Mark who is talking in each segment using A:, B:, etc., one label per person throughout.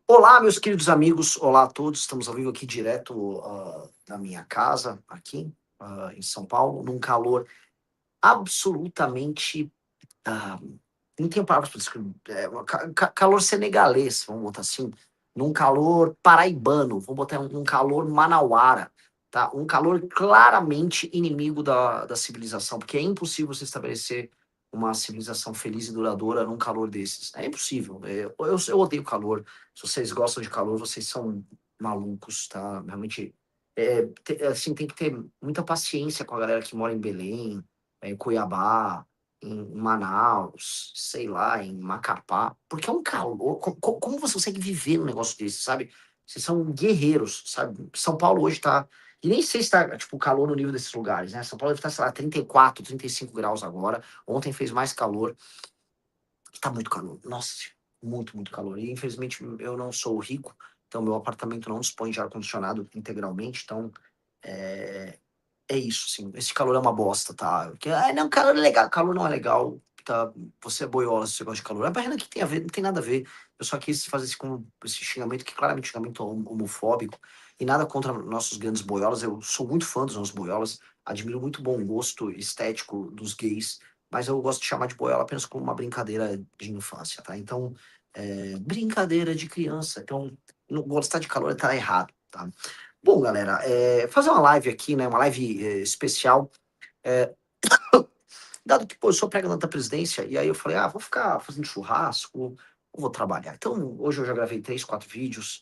A: Olá, meus queridos amigos, olá a todos. Estamos ao vivo aqui direto da minha casa, aqui em São Paulo, num calor absolutamente. ah, não tenho palavras para descrever. Calor senegalês, vamos botar assim. Num calor paraibano, vamos botar um calor manauara, tá? Um calor claramente inimigo da civilização, porque é impossível você estabelecer uma civilização feliz e duradoura num calor desses. É impossível. Eu odeio calor. Se vocês gostam de calor, vocês são malucos, tá? Realmente, assim, tem que ter muita paciência com a galera que mora em Belém, em Cuiabá, em Manaus, sei lá, em Macapá, porque é um calor. Como você consegue viver num negócio desse, sabe? Vocês são guerreiros, sabe? São Paulo hoje tá. E nem sei se tá, tipo, calor no nível desses lugares, né? São Paulo deve estar, sei lá, 34, 35 graus agora. Ontem fez mais calor. Tá muito calor. Nossa, muito calor. E infelizmente eu não sou rico, então meu apartamento não dispõe de ar-condicionado integralmente, então. É, é isso, sim. Esse calor é uma bosta, tá? Porque, não, calor é legal. Calor não é legal, tá? Você é boiola se você gosta de calor. A barreira que tem a ver, não tem nada a ver. Eu só quis fazer esse xingamento, que claramente é um xingamento homofóbico, e nada contra nossos grandes boiolas. Eu sou muito fã dos nossos boiolas, admiro muito o bom gosto estético dos gays, mas eu gosto de chamar de boiola apenas como uma brincadeira de infância, tá? Então, brincadeira de criança. Então, não gostar de calor tá errado, tá? Bom, galera, fazer uma live aqui, né? Uma live especial. é, Dado que, pô, eu sou pré-candidato à presidência, e aí eu falei, vou ficar fazendo churrasco, ou vou trabalhar. Então, hoje eu já gravei 3, 4 vídeos,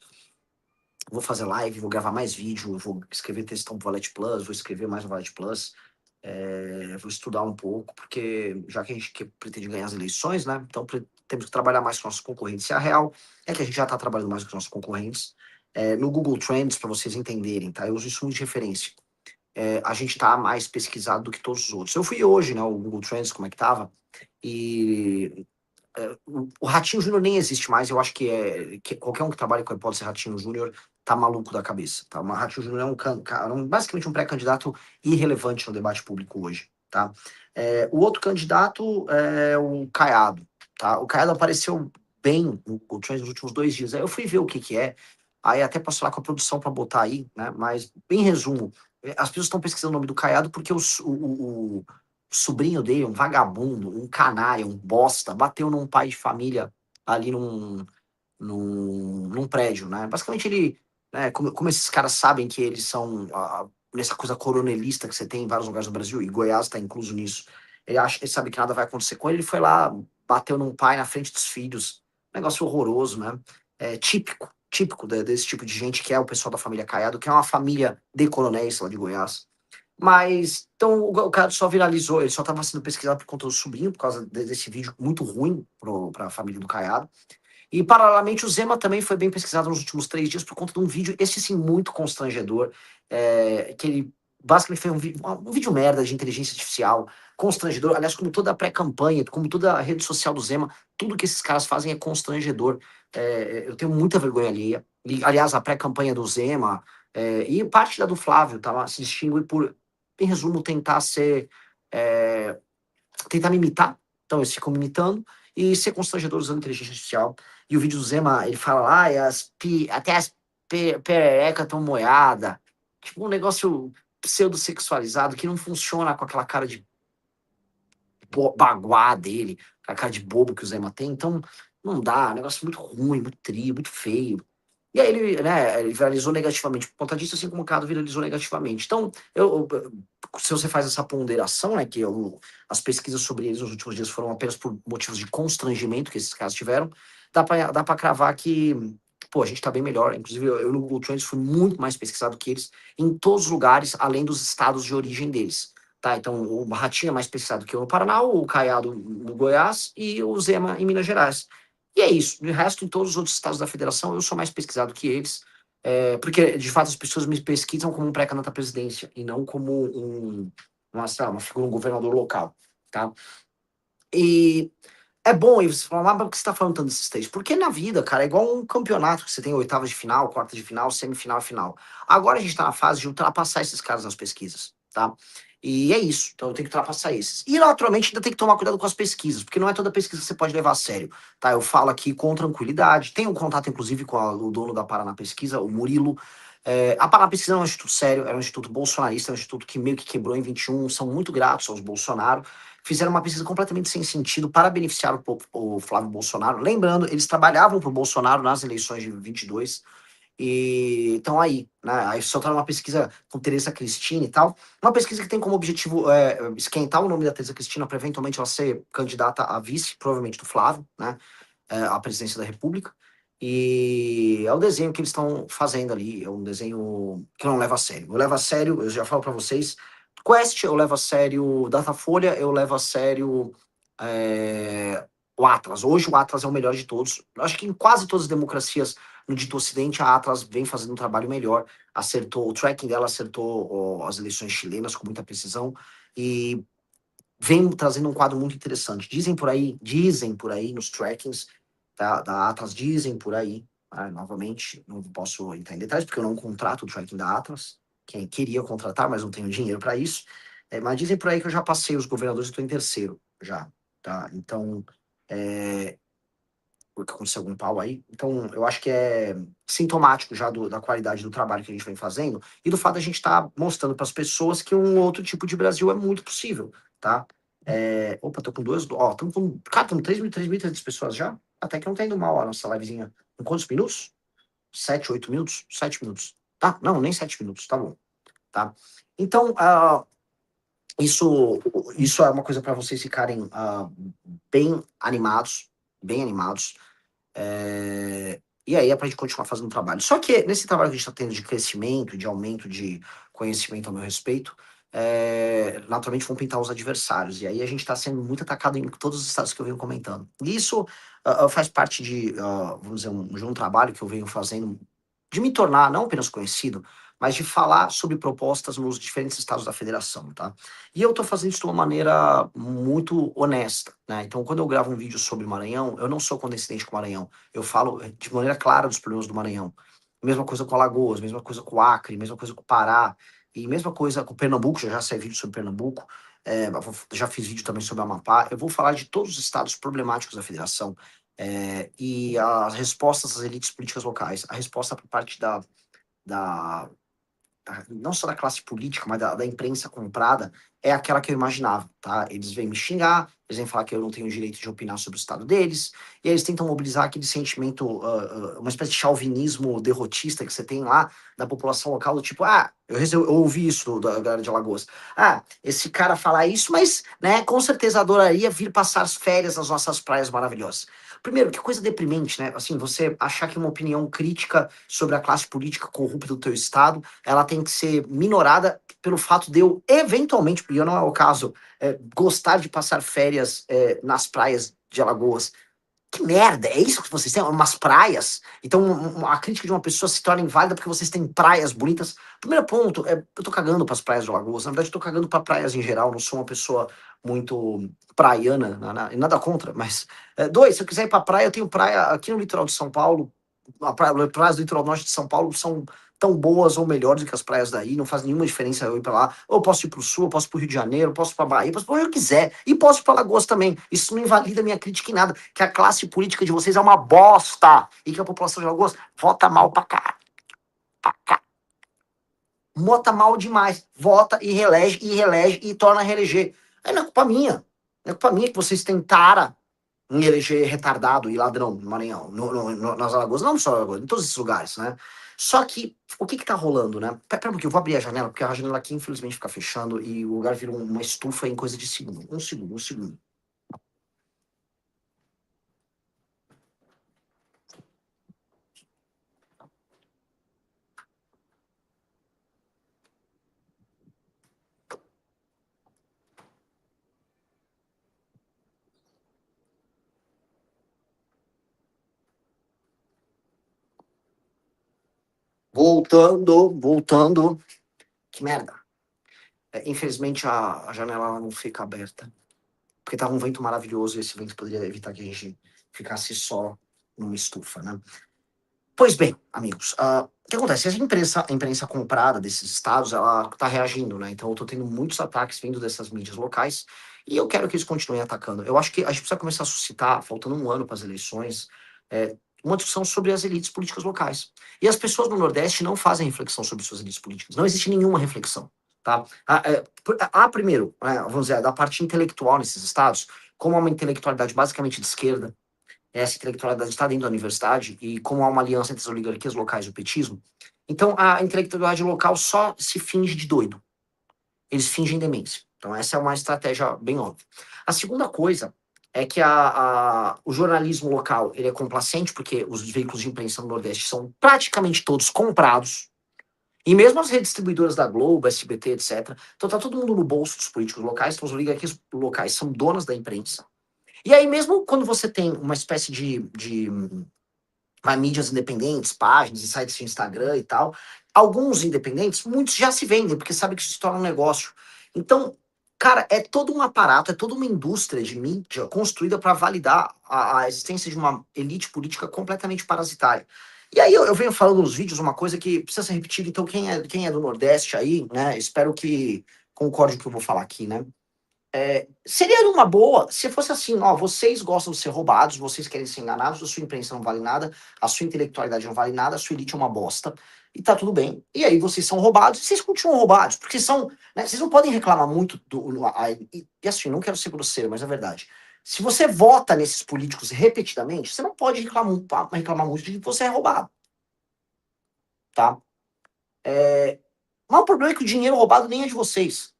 A: vou fazer live, vou gravar mais vídeo, vou escrever textão pro Valete Plus, vou escrever mais no Valete Plus, vou estudar um pouco, porque já que a gente pretende ganhar as eleições, né? Então, temos que trabalhar mais com nossos concorrentes. E a real é que a gente já está trabalhando mais com os nossos concorrentes. No Google Trends, para vocês entenderem, tá? Eu uso isso muito de referência. A gente está mais pesquisado do que todos os outros. Eu fui hoje, né, o Google Trends, como é que tava, e o Ratinho Júnior nem existe mais, eu acho que qualquer um que trabalha com a hipótese Ratinho Júnior tá maluco da cabeça, tá? O Ratinho Júnior é basicamente um pré-candidato irrelevante no debate público hoje, tá? O outro candidato é o Caiado, tá? O Caiado apareceu bem no Google Trends nos últimos 2 dias, aí eu fui ver o que que é, aí até posso falar com a produção para botar aí, né? Mas, em resumo, as pessoas estão pesquisando o nome do Caiado porque o sobrinho dele, um vagabundo, um canalha, um bosta, bateu num pai de família ali num prédio, né? Basicamente ele, né, como esses caras sabem que eles são nessa coisa coronelista que você tem em vários lugares do Brasil, e Goiás está incluso nisso, ele sabe que nada vai acontecer com ele, ele foi lá, bateu num pai na frente dos filhos, negócio horroroso, né? Típico desse tipo de gente que é o pessoal da família Caiado, que é uma família de coronéis lá de Goiás. Mas, então, o cara só viralizou, ele só estava sendo pesquisado por conta do sobrinho, por causa desse vídeo muito ruim para a família do Caiado. E, paralelamente, o Zema também foi bem pesquisado nos últimos 3 dias por conta de um vídeo, esse sim, muito constrangedor, que ele basicamente foi um vídeo merda de inteligência artificial, constrangedor. Aliás, como toda a pré-campanha, como toda a rede social do Zema, tudo que esses caras fazem é constrangedor. Eu tenho muita vergonha alheia. E, aliás, a pré-campanha do Zema e parte da do Flávio tá, se distingue por, em resumo, é, tentar me imitar. Então, eles ficam me imitando e ser constrangedor usando inteligência artificial. E o vídeo do Zema, ele fala lá, até as pererecas estão moiadas. Tipo, um negócio pseudo-sexualizado que não funciona com aquela cara de baguá dele, com a cara de bobo que o Zema tem. Então, não dá, um negócio muito ruim, muito trio, muito feio. E aí ele, né, ele viralizou negativamente por conta disso, assim como o Cado viralizou negativamente. Então, se você faz essa ponderação, né, que as pesquisas sobre eles nos últimos dias foram apenas por motivos de constrangimento que esses casos tiveram, dá pra cravar que, pô, a gente tá bem melhor. Inclusive, eu no Google Trends fui muito mais pesquisado que eles em todos os lugares, além dos estados de origem deles. Tá, então o Ratinho é mais pesquisado que eu no Paraná, o Caiado no Goiás e o Zema em Minas Gerais. E é isso. De resto, em todos os outros estados da federação, eu sou mais pesquisado que eles, porque, de fato, as pessoas me pesquisam como um pré-candidato à presidência e não como sei lá, uma figura, um governador local, tá? E é bom, e você fala, mas por que você está falando tanto desses três? Porque na vida, cara, é igual um campeonato que você tem oitava de final, quarta de final, semifinal e final. Agora a gente está na fase de ultrapassar esses caras nas pesquisas. tá? E é isso, então eu tenho que ultrapassar esses. E, naturalmente, ainda tem que tomar cuidado com as pesquisas, porque não é toda pesquisa que você pode levar a sério, tá? Eu falo aqui com tranquilidade, tenho um contato, inclusive, com o dono da Paraná Pesquisa, o Murilo. A Paraná Pesquisa é um instituto sério, é um instituto bolsonarista, é um instituto que meio que quebrou em 21, são muito gratos aos Bolsonaro, fizeram uma pesquisa completamente sem sentido para beneficiar o Flávio Bolsonaro. Lembrando, eles trabalhavam para o Bolsonaro nas eleições de 22, e estão aí, né? Aí soltaram uma pesquisa com Tereza Cristina e tal. Uma pesquisa que tem como objetivo esquentar o nome da Tereza Cristina para eventualmente ela ser candidata a vice, provavelmente do Flávio, né? À presidência da República. E é o desenho que eles estão fazendo ali. É um desenho que eu não levo a sério. Eu levo a sério, eu já falo para vocês. Quest eu levo a sério, Datafolha eu levo a sério. é, o Atlas. Hoje o Atlas é o melhor de todos. Eu acho que em quase todas as democracias no dito ocidente, a Atlas vem fazendo um trabalho melhor. Acertou, o tracking dela acertou as eleições chilenas com muita precisão e vem trazendo um quadro muito interessante. Dizem por aí nos trackings da Atlas, dizem por aí, novamente, não posso entrar em detalhes porque eu não contrato o tracking da Atlas, quem queria contratar, mas não tenho dinheiro para isso. Mas dizem por aí que eu já passei os governadores e estou em terceiro já, tá? Então, é, porque aconteceu algum pau aí. Então, eu acho que é sintomático já da qualidade do trabalho que a gente vem fazendo e do fato de a gente estar mostrando para as pessoas que um outro tipo de Brasil é muito possível, tá? Opa, tô com duas. Ó, estamos com. Cara, estamos 3.300 pessoas já. Até que não tá indo mal a nossa livezinha. Em quantos minutos? 7, 8 minutos? 7 minutos. Tá? Não, nem 7 minutos, tá bom. Tá? Então, isso, isso é uma coisa para vocês ficarem bem animados, bem animados. E aí é pra gente continuar fazendo trabalho. Só que nesse trabalho que a gente está tendo de crescimento, de aumento de conhecimento ao meu respeito, naturalmente vão pintar os adversários. E aí a gente está sendo muito atacado em todos os estados que eu venho comentando. E isso faz parte vamos dizer, de um trabalho que eu venho fazendo de me tornar não apenas conhecido, mas de falar sobre propostas nos diferentes estados da federação, tá? E eu estou fazendo isso de uma maneira muito honesta, né? Então, quando eu gravo um vídeo sobre o Maranhão, eu não sou condescendente com o Maranhão. Eu falo de maneira clara dos problemas do Maranhão. Mesma coisa com Alagoas, mesma coisa com o Acre, mesma coisa com o Pará, e mesma coisa com Pernambuco, já sai vídeo sobre Pernambuco, já fiz vídeo também sobre Amapá. Eu vou falar de todos os estados problemáticos da federação, e as respostas das elites políticas locais. A resposta por parte da não só da classe política, mas da imprensa comprada, é aquela que eu imaginava, tá? Eles vêm me xingar, eles vêm falar que eu não tenho direito de opinar sobre o estado deles, e eles tentam mobilizar aquele sentimento, uma espécie de chauvinismo derrotista que você tem lá da população local, do tipo, eu ouvi isso da galera de Alagoas. Esse cara fala isso, mas, né, com certeza adoraria vir passar as férias nas nossas praias maravilhosas. Primeiro, que coisa deprimente, né? Assim, você achar que uma opinião crítica sobre a classe política corrupta do teu estado ela tem que ser minorada pelo fato de eu, eventualmente, porque não é o caso, gostar de passar férias nas praias de Alagoas. Que merda, é isso que vocês têm? Umas praias? Então, a crítica de uma pessoa se torna inválida porque vocês têm praias bonitas. Primeiro ponto, eu tô cagando para as praias de Alagoas. Na verdade, eu tô cagando para praias em geral. Não sou uma pessoa muito praiana, nada contra. Mas, dois, se eu quiser ir pra praia, eu tenho praia aqui no litoral de São Paulo. Praias do litoral norte de São Paulo são tão boas ou melhores do que as praias daí, não faz nenhuma diferença eu ir pra lá. Ou eu posso ir pro sul, eu posso ir pro Rio de Janeiro, eu posso ir pra Bahia, eu posso ir pra onde eu quiser. E posso ir pra Lagoas também. Isso não invalida minha crítica em nada. Que a classe política de vocês é uma bosta. E que a população de Lagoas vota mal pra cá. Pra cá. Vota mal demais. Vota e reelege e torna a reeleger. Aí não é culpa minha. Não é culpa minha que vocês têm tara em eleger retardado e ladrão no Maranhão, nas Alagoas, não só Alagoas, em todos esses lugares, né? Só que, o que que tá rolando, né? Pera um pouquinho, eu vou abrir a janela, porque a janela aqui, infelizmente, fica fechando e o lugar vira uma estufa em coisa de segundo. Um segundo, um segundo. Voltando. Que merda. Infelizmente, a janela ela não fica aberta, porque tá um vento maravilhoso e esse vento poderia evitar que a gente ficasse só numa estufa, né? Pois bem, amigos, o que acontece? A imprensa comprada desses estados, ela está reagindo, né? Então eu estou tendo muitos ataques vindo dessas mídias locais e eu quero que eles continuem atacando. Eu acho que a gente precisa começar a suscitar, faltando um ano para as eleições, uma discussão sobre as elites políticas locais. E as pessoas no Nordeste não fazem reflexão sobre suas elites políticas. Não existe nenhuma reflexão, tá? Primeiro, vamos dizer, da parte intelectual nesses estados, como há uma intelectualidade basicamente de esquerda, essa intelectualidade está dentro da universidade, e como há uma aliança entre as oligarquias locais e o petismo, então a intelectualidade local só se finge de doido. Eles fingem demência. Então essa é uma estratégia bem óbvia. A segunda coisa é que o jornalismo local ele é complacente, porque os veículos de imprensa no Nordeste são praticamente todos comprados, e mesmo as redes distribuidoras da Globo, SBT, etc. Então tá todo mundo no bolso dos políticos locais, então as oligarquias locais são donas da imprensa. E aí, mesmo quando você tem uma espécie de mídias independentes, páginas e sites de Instagram e tal, alguns independentes, muitos já se vendem, porque sabem que isso se torna um negócio. Então, cara, é todo um aparato, é toda uma indústria de mídia construída para validar a existência de uma elite política completamente parasitária. E aí eu venho falando nos vídeos uma coisa que precisa ser repetida, então quem é do Nordeste aí, né, espero que concorde com o que eu vou falar aqui, né? Seria uma boa se fosse assim, ó, vocês gostam de ser roubados, vocês querem ser enganados, a sua imprensa não vale nada, a sua intelectualidade não vale nada, a sua elite é uma bosta, e tá tudo bem. E aí vocês são roubados, e vocês continuam roubados, porque são, né, vocês não podem reclamar muito e assim, não quero ser grosseiro, mas é verdade. Se você vota nesses políticos repetidamente, você não pode reclamar muito de que você é roubado, tá? Mas o problema é que o dinheiro roubado nem é de vocês.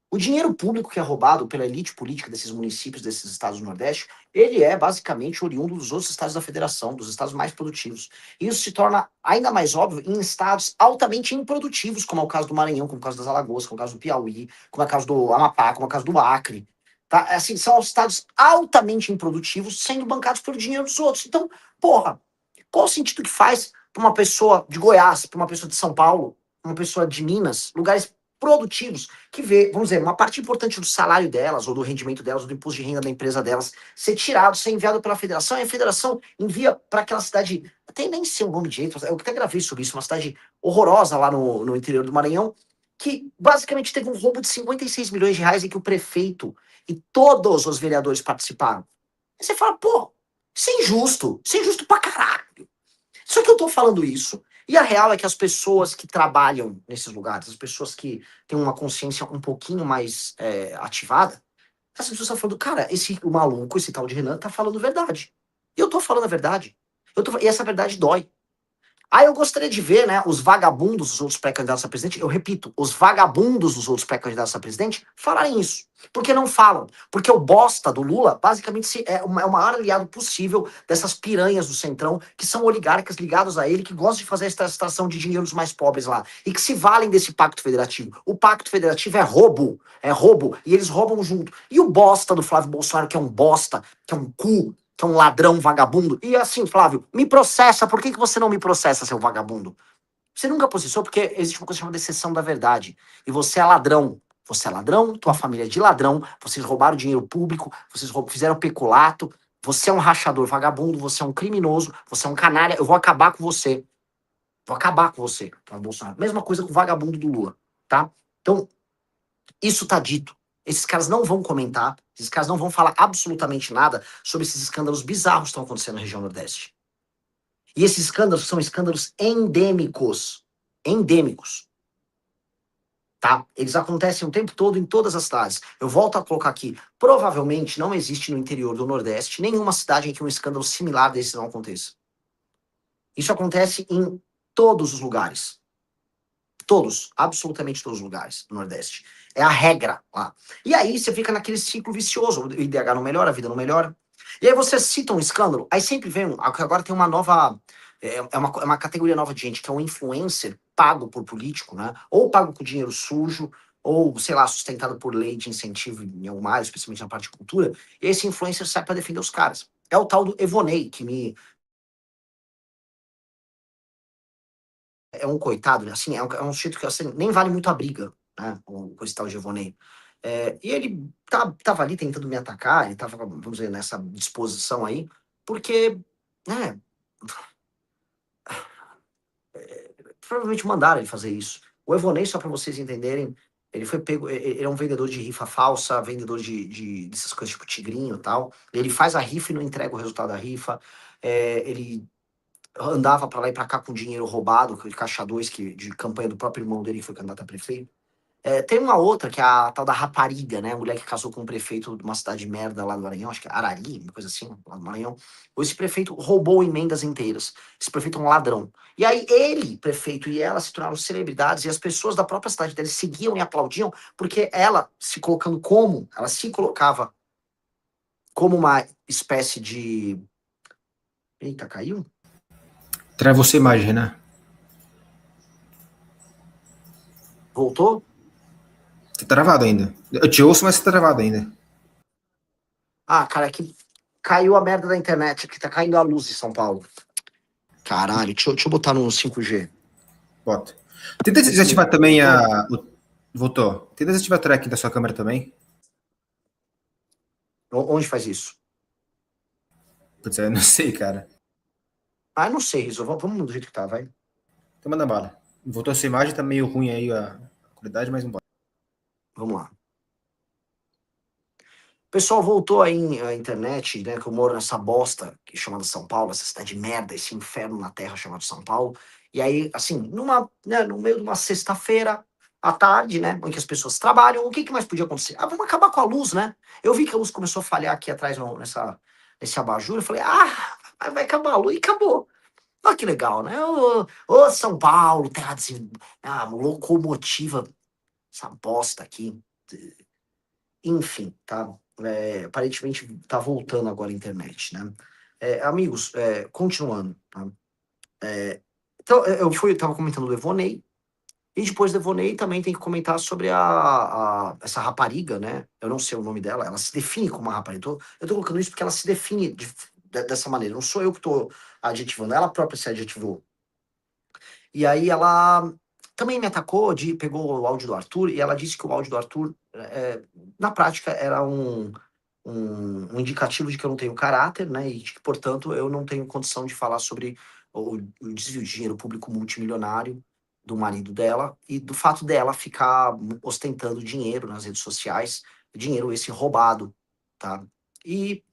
A: O dinheiro público que é roubado pela elite política desses municípios, desses estados do Nordeste, ele é basicamente oriundo dos outros estados da federação, dos estados mais produtivos. E isso se torna ainda mais óbvio em estados altamente improdutivos, como é o caso do Maranhão, como é o caso das Alagoas, como é o caso do Piauí, como é o caso do Amapá, como é o caso do Acre. Tá? Assim, são estados altamente improdutivos sendo bancados pelo dinheiro dos outros. Então, porra, qual o sentido que faz para uma pessoa de Goiás, para uma pessoa de São Paulo, uma pessoa de Minas, lugares produtivos, que vê, vamos dizer, uma parte importante do salário delas, ou do rendimento delas, ou do imposto de renda da empresa delas, ser tirado, ser enviado pela federação, e a federação envia para aquela cidade, até nem sei o nome de jeito, eu até gravei sobre isso, uma cidade horrorosa lá no interior do Maranhão, que basicamente teve um roubo de 56 milhões de reais em que o prefeito e todos os vereadores participaram. Aí você fala, pô, isso é injusto pra caralho. Só que eu tô falando isso, e a real é que as pessoas que trabalham nesses lugares, as pessoas que têm uma consciência um pouquinho mais ativada, essas pessoas estão falando, cara, o maluco, esse tal de Renan, tá falando verdade. E eu tô falando a verdade. E essa verdade dói. Ah, eu gostaria de ver, né, os vagabundos dos outros pré-candidatos a presidente, eu repito, os vagabundos dos outros pré-candidatos a presidente falarem isso. Porque não falam. Porque o bosta do Lula, basicamente, é o maior aliado possível dessas piranhas do Centrão, que são oligarcas ligados a ele, que gostam de fazer essa extração de dinheiro dos mais pobres lá. E que se valem desse pacto federativo. O pacto federativo é roubo. É roubo. E eles roubam junto. E o bosta do Flávio Bolsonaro, que é um bosta, que é um cu, que é um ladrão vagabundo. E assim, Flávio, me processa. Por que você não me processa, seu vagabundo? Você nunca processou porque existe uma coisa chamada exceção da verdade. E você é ladrão. Você é ladrão, tua família é de ladrão, vocês roubaram dinheiro público, vocês fizeram peculato, você é um rachador vagabundo, você é um criminoso, você é um canalha, eu vou acabar com você. Vou acabar com você, Bolsonaro. Mesma coisa com o vagabundo do Lula, tá? Então, isso tá dito. Esses caras não vão comentar, esses caras não vão falar absolutamente nada sobre esses escândalos bizarros que estão acontecendo na região Nordeste. E esses escândalos são escândalos endêmicos. Endêmicos. Tá? Eles acontecem o tempo todo em todas as cidades. Eu volto a colocar aqui. Provavelmente não existe no interior do Nordeste nenhuma cidade em que um escândalo similar desse não aconteça. Isso acontece em todos os lugares. Todos, absolutamente todos os lugares do Nordeste. É a regra lá. E aí você fica naquele ciclo vicioso. O IDH não melhora, a vida não melhora. E aí você cita um escândalo, aí sempre vem agora tem uma nova. É uma categoria nova de gente, que é um influencer pago por político, né? Ou pago com dinheiro sujo, ou, sei lá, sustentado por lei de incentivo em alguma área, especialmente na parte de cultura. E esse influencer sai para defender os caras. É o tal do Evonei, que é um coitado, né? Assim, é um sujeito que assim, nem vale muito a briga, né? Com esse tal de Evonei. E ele tava ali tentando me atacar, ele tava, vamos dizer, nessa disposição aí, porque, né, provavelmente mandaram ele fazer isso. O Evonei, só para vocês entenderem, ele foi pego, ele é um vendedor de rifa falsa, vendedor dessas coisas tipo tigrinho e tal. Ele faz a rifa e não entrega o resultado da rifa. Ele andava para lá e para cá com dinheiro roubado, de caixa 2, de campanha do próprio irmão dele, que foi candidato a prefeito. Tem uma outra, que é a tal da rapariga, né? A mulher que casou com um prefeito de uma cidade de merda lá do Maranhão, acho que é Arari, uma coisa assim, lá do Maranhão. Esse prefeito roubou emendas inteiras. Esse prefeito é um ladrão. E aí ele, prefeito, e ela se tornaram celebridades, e as pessoas da própria cidade dele seguiam e aplaudiam, porque ela ela se colocava como uma espécie de... Eita, caiu?
B: Travou sua imagem, né?
A: Voltou?
B: Tá travado ainda. Eu te ouço, mas tá travado ainda.
A: Ah, cara, aqui caiu a merda da internet, aqui tá caindo a luz em São Paulo. Caralho, deixa eu botar no 5G.
B: Bota. Tenta
A: Vê se
B: desativar também
A: voltou.
B: Voltou. Tenta desativar o tracking da sua câmera também.
A: Onde faz isso?
B: Putz, eu não sei, cara.
A: Ah, não sei, Rizzo. Vamos do jeito que tá, vai.
B: Então manda bala. Voltou a sua imagem, tá meio ruim aí a qualidade, mas vambora.
A: Vamos lá. O pessoal voltou aí à internet, né? Que eu moro nessa bosta que é chamada São Paulo, essa cidade de merda, esse inferno na terra chamado São Paulo. E aí, assim, no meio de uma sexta-feira à tarde, né? Em que as pessoas trabalham, o que, que mais podia acontecer? Ah, vamos acabar com a luz, né? Eu vi que a luz começou a falhar aqui atrás nesse abajur. Eu falei, vai acabar a luz e acabou. Olha que legal, né? Ô, São Paulo, terra locomotiva, essa bosta aqui. Enfim, tá? Aparentemente tá voltando agora a internet, né? Amigos, continuando, tá? Então, eu tava comentando do Evonei, e depois do Evonei também tem que comentar sobre essa rapariga, né? Eu não sei o nome dela, ela se define como uma rapariga. Eu tô colocando isso porque ela se define dessa maneira. Não sou eu que tô adjetivando, ela própria se adjetivou. E aí ela também me atacou, pegou o áudio do Arthur, e ela disse que o áudio do Arthur, na prática, era um indicativo de que eu não tenho caráter, né? E de que, portanto, eu não tenho condição de falar sobre o desvio de dinheiro público multimilionário do marido dela e do fato dela ficar ostentando dinheiro nas redes sociais, dinheiro esse roubado, tá? E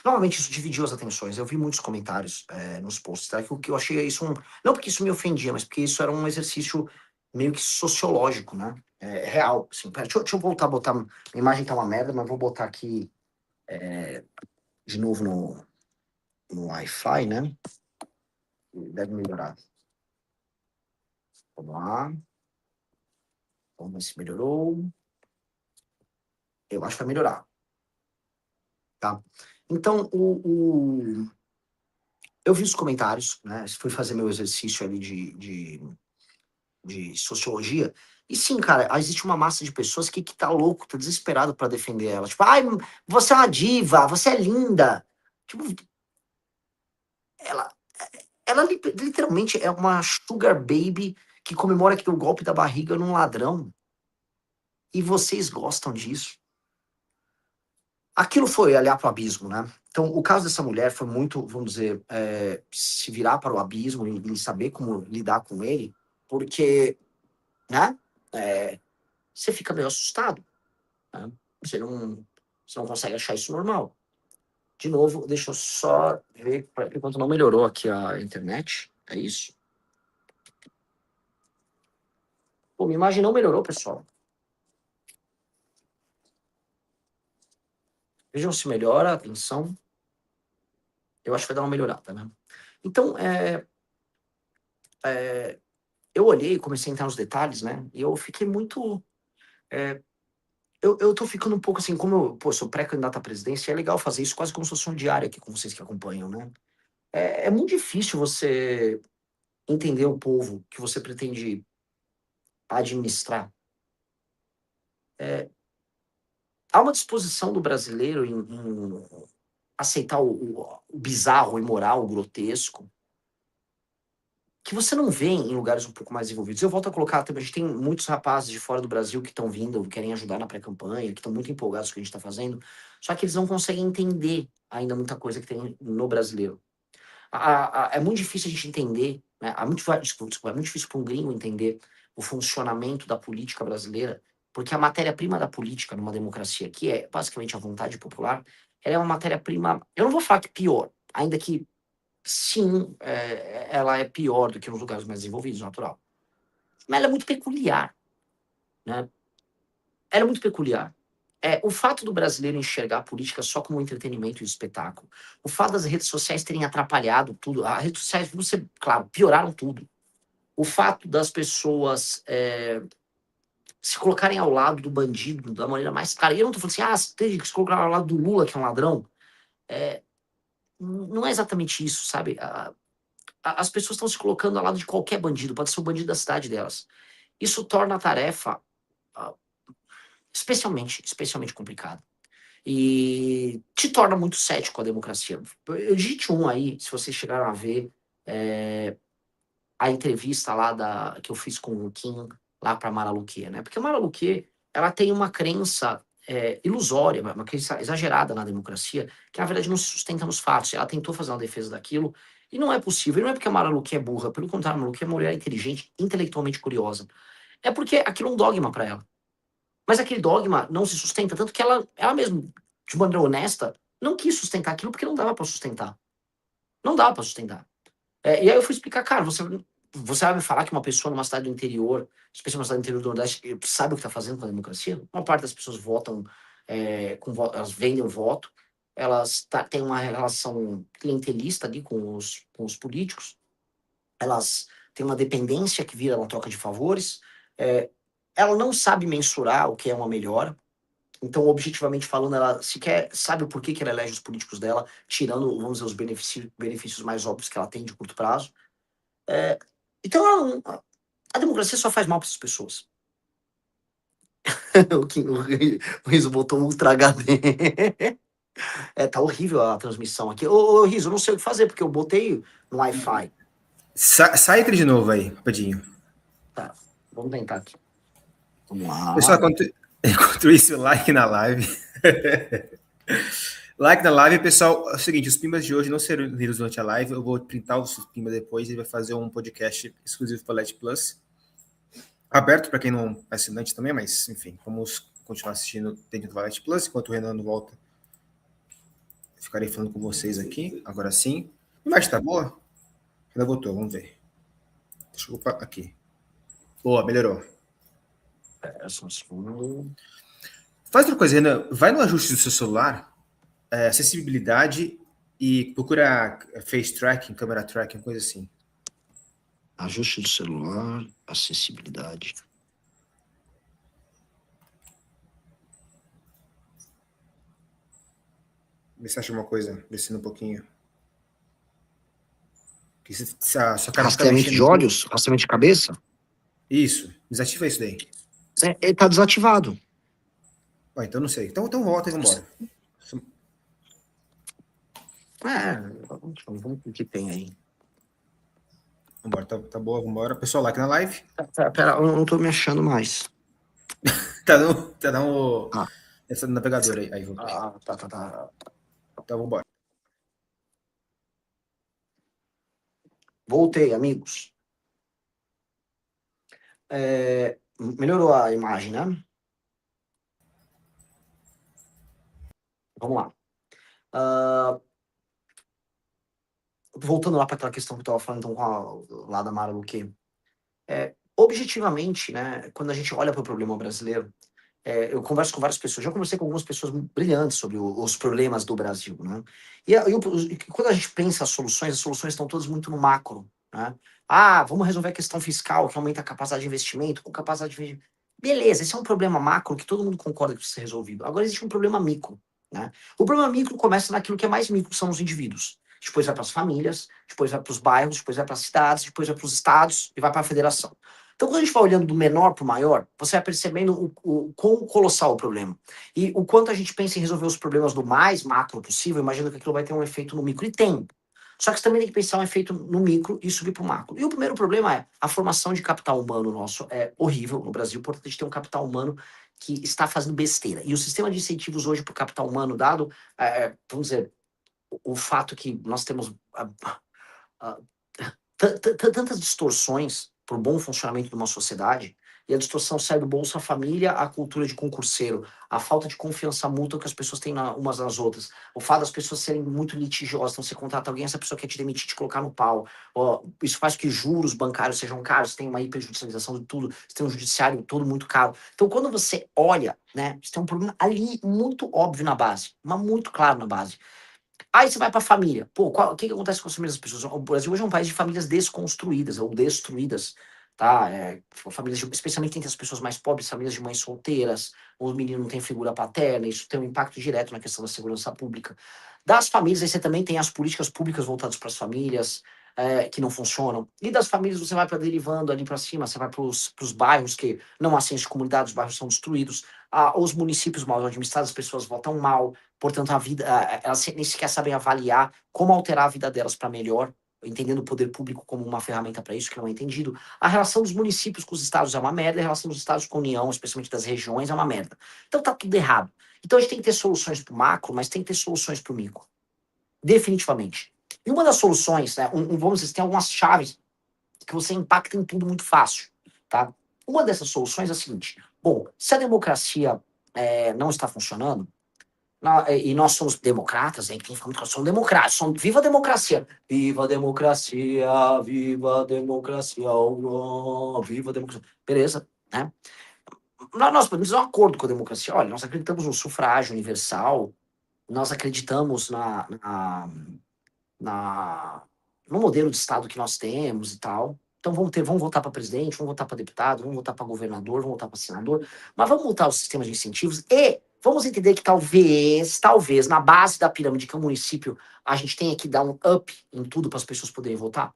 A: novamente isso dividiu as atenções. Eu vi muitos comentários nos posts, tá? Que eu achei isso não porque isso me ofendia, mas porque isso era um exercício meio que sociológico, né? Real. Assim. Deixa eu voltar a botar. Minha imagem tá uma merda, mas vou botar aqui de novo no Wi-Fi, né? Deve melhorar. Vamos lá. Vamos ver se melhorou. Eu acho que vai melhorar. Tá? Então, eu vi os comentários, né? Fui fazer meu exercício ali de sociologia. E sim, cara, existe uma massa de pessoas que tá louco, tá desesperado para defender ela. Tipo, ai, você é uma diva, você é linda. Tipo, ela, ela literalmente é uma sugar baby que comemora que deu o golpe da barriga num ladrão. E vocês gostam disso. Aquilo foi olhar para o abismo, né? Então, o caso dessa mulher foi muito, vamos dizer, se virar para o abismo e saber como lidar com ele, porque, né? Você fica meio assustado, né? Você não consegue achar isso normal. De novo, deixa eu só ver, enquanto não melhorou aqui a internet. É isso. Pô, minha imagem não melhorou, pessoal. Vejam se melhora, atenção. Eu acho que vai dar uma melhorada, né? Então, eu olhei, comecei a entrar nos detalhes, né? E eu fiquei muito. é, eu tô ficando um pouco assim, como eu, pô, sou pré-candidato à presidência, é legal fazer isso quase como se fosse um diário aqui com vocês que acompanham, né? É muito difícil você entender o povo que você pretende administrar. Há uma disposição do brasileiro em aceitar o bizarro, o imoral, o grotesco, que você não vê em lugares um pouco mais envolvidos. Eu volto a colocar, a gente tem muitos rapazes de fora do Brasil que estão vindo, querem ajudar na pré-campanha, que estão muito empolgados com o que a gente está fazendo, só que eles não conseguem entender ainda muita coisa que tem no brasileiro. É muito difícil a gente entender, né? Desculpa, é muito difícil para um gringo entender o funcionamento da política brasileira, porque a matéria-prima da política numa democracia, que é basicamente a vontade popular, ela é uma matéria-prima, eu não vou falar que pior, ainda que sim, ela é pior do que nos lugares mais desenvolvidos, natural. Mas ela é muito peculiar, né? Ela é muito peculiar. O fato do brasileiro enxergar a política só como um entretenimento e um espetáculo, o fato das redes sociais terem atrapalhado tudo, as redes sociais, você, claro, pioraram tudo. O fato das pessoas se colocarem ao lado do bandido da maneira mais clara. E eu não estou falando assim, você tem que se colocar ao lado do Lula, que é um ladrão. Não é exatamente isso, sabe? As pessoas estão se colocando ao lado de qualquer bandido, pode ser o bandido da cidade delas. Isso torna a tarefa ah, especialmente complicada. E te torna muito cético a democracia. Eu digite um aí, se vocês chegaram a ver a entrevista lá que eu fiz com o Kim lá para Mara Luque, né? Porque a Mara Luque, ela tem uma crença ilusória, uma crença exagerada na democracia, que na verdade não se sustenta nos fatos. Ela tentou fazer uma defesa daquilo e não é possível. E não é porque a Mara Luque é burra, pelo contrário, a Mara Luque é uma mulher inteligente, intelectualmente curiosa. É porque aquilo é um dogma para ela. Mas aquele dogma não se sustenta, tanto que ela mesma, de maneira honesta, não quis sustentar aquilo porque não dava para sustentar. Não dava para sustentar. E aí eu fui explicar, cara, você vai me falar que uma pessoa numa cidade do interior, especialmente uma cidade do interior do Nordeste, sabe o que está fazendo com a democracia? Uma parte das pessoas votam, elas vendem o voto, elas têm uma relação clientelista ali com os políticos, elas têm uma dependência que vira uma troca de favores, ela não sabe mensurar o que é uma melhora. Então, objetivamente falando, ela sequer sabe o porquê que ela elege os políticos dela, tirando, vamos dizer, os benefícios mais óbvios que ela tem de curto prazo. Então, a democracia só faz mal para essas pessoas. o Riso botou Ultra HD. Tá horrível a transmissão aqui. Ô, Riso, eu não sei o que fazer, porque eu botei no Wi-Fi.
B: Sai entre de novo aí, rapidinho.
A: Tá, vamos tentar aqui. Vamos lá.
B: Pessoal, enquanto isso, like na live. Like na live, pessoal. É o seguinte, os pimbas de hoje não serão lidos durante a live. Eu vou printar os pimbas depois e vai fazer um podcast exclusivo para Let Plus. Aberto para quem não é assinante também, mas enfim, vamos continuar assistindo dentro do Valete Plus, enquanto o Renan não volta. Ficarei falando com vocês aqui, agora sim. A imagem tá boa? Renan voltou, vamos ver. Deixa eu aqui. Boa, melhorou.
A: Só um segundo.
B: Faz outra coisa, Renan. Vai no ajuste do seu celular, acessibilidade e procura face tracking, câmera tracking, coisa assim.
A: Ajuste do celular, acessibilidade.
B: Vê se acha uma coisa, descendo um pouquinho. Se a sua cara
A: Rastreamento de olhos? Rastreamento de cabeça?
B: Isso, desativa isso daí.
A: Ele tá desativado.
B: Então não sei. Então volta e vambora.
A: Vamos ver o que tem aí.
B: Vambora, tá boa, vambora. Pessoal, like na live.
A: Pera, eu não tô me achando mais.
B: Tá dando essa navegadora aí.
A: Tá.
B: Então vambora.
A: Voltei, amigos. Melhorou a imagem, né? Vamos lá. Voltando lá para aquela questão que eu estava falando então, lá da Mara Luque. Objetivamente, né, quando a gente olha para o problema brasileiro, eu converso com várias pessoas, já conversei com algumas pessoas brilhantes sobre os problemas do Brasil, né? E quando a gente pensa as soluções estão todas muito no macro, né? Vamos resolver a questão fiscal, que aumenta a capacidade de investimento, com capacidade de investimento. Beleza, esse é um problema macro que todo mundo concorda que precisa ser resolvido. Agora existe um problema micro, né? O problema micro começa naquilo que é mais micro, que são os indivíduos. Depois vai para as famílias, depois vai para os bairros, depois vai para as cidades, depois vai para os estados e vai para a federação. Então, quando a gente vai olhando do menor para o maior, você vai percebendo o quão colossal o problema. E o quanto a gente pensa em resolver os problemas do mais macro possível, imagina que aquilo vai ter um efeito no micro. E tem. Só que você também tem que pensar um efeito no micro e subir para o macro. E o primeiro problema é a formação de capital humano nosso é horrível no Brasil, portanto a gente tem um capital humano que está fazendo besteira. E o sistema de incentivos hoje para o capital humano, dado, vamos dizer, o fato que nós temos ah, tantas distorções para o bom funcionamento de uma sociedade, e a distorção sai do Bolsa Família, a cultura de concurseiro, a falta de confiança mútua que as pessoas têm umas nas outras, o fato das pessoas serem muito litigiosas, então você contrata alguém, essa pessoa quer te demitir, te colocar no pau, ó, isso faz que juros bancários sejam caros, você tem uma hiperjudicialização de tudo, você tem um judiciário todo muito caro. Então quando você olha, né, você tem um problema ali muito óbvio na base, mas muito claro na base. Aí você vai para a família. Pô, o que acontece com as famílias das pessoas? O Brasil hoje é um país de famílias desconstruídas ou destruídas, tá? Famílias, especialmente entre as pessoas mais pobres, famílias de mães solteiras, os meninos não têm figura paterna, isso tem um impacto direto na questão da segurança pública. Das famílias, aí você também tem as políticas públicas voltadas para as famílias, que não funcionam. E das famílias você vai para derivando ali para cima, você vai para os bairros que não há senso de comunidade, os bairros são destruídos, os municípios mal administrados, as pessoas votam mal, portanto, a vida, elas nem sequer sabem avaliar como alterar a vida delas para melhor, entendendo o poder público como uma ferramenta para isso, que não é entendido. A relação dos municípios com os estados é uma merda, a relação dos estados com a União, especialmente das regiões, é uma merda. Então tá tudo errado. Então a gente tem que ter soluções para o macro, mas tem que ter soluções para o micro. Definitivamente. E uma das soluções, né, vamos dizer, tem algumas chaves que você impacta em tudo muito fácil, tá? Uma dessas soluções é a seguinte: bom, se a democracia não está funcionando, e nós somos democratas, hein? Quem fala que nós somos democratas, viva a democracia! Viva a democracia, viva a democracia, oh, viva a democracia. Beleza, né? Nós podemos fazer um acordo com a democracia. Olha, nós acreditamos no sufrágio universal, nós acreditamos na, no modelo de Estado que nós temos e tal. Então vamos votar para presidente, vamos votar para deputado, vamos votar para governador, vamos votar para senador, mas vamos montar o sistema de incentivos e vamos entender que talvez, na base da pirâmide, que é o município, a gente tenha que dar um up em tudo para as pessoas poderem votar.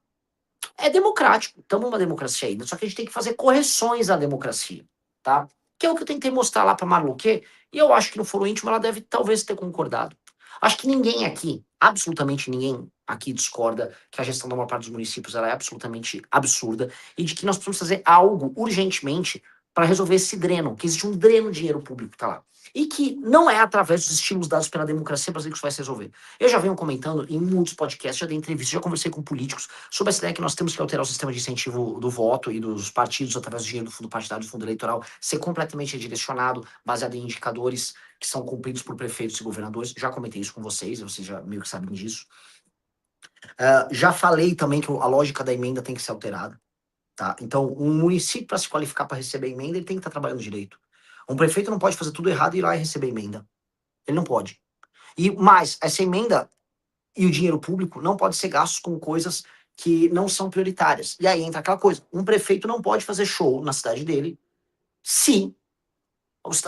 A: É democrático, estamos numa democracia ainda, só que a gente tem que fazer correções à democracia, tá? Que é o que eu tentei mostrar lá para a Marluque, e eu acho que no foro íntimo ela deve talvez ter concordado. Acho que ninguém aqui, absolutamente ninguém aqui discorda que a gestão da maior parte dos municípios ela é absolutamente absurda e de que nós precisamos fazer algo urgentemente para resolver esse dreno, que existe um dreno de dinheiro público que tá lá. E que não é através dos estímulos dados pela democracia brasileira que isso vai se resolver. Eu já venho comentando em muitos podcasts, já dei entrevistas, já conversei com políticos sobre essa ideia que nós temos que alterar o sistema de incentivo do voto e dos partidos através do dinheiro do fundo partidário, do fundo eleitoral, ser completamente redirecionado, baseado em indicadores que são cumpridos por prefeitos e governadores. Já comentei isso com vocês já meio que sabem disso. Já falei também que a lógica da emenda tem que ser alterada. Tá? Então, um município, para se qualificar para receber emenda, ele tem que estar trabalhando direito. Um prefeito não pode fazer tudo errado e ir lá e receber emenda. Ele não pode. E mais, essa emenda e o dinheiro público não pode ser gastos com coisas que não são prioritárias. E aí entra aquela coisa: um prefeito não pode fazer show na cidade dele se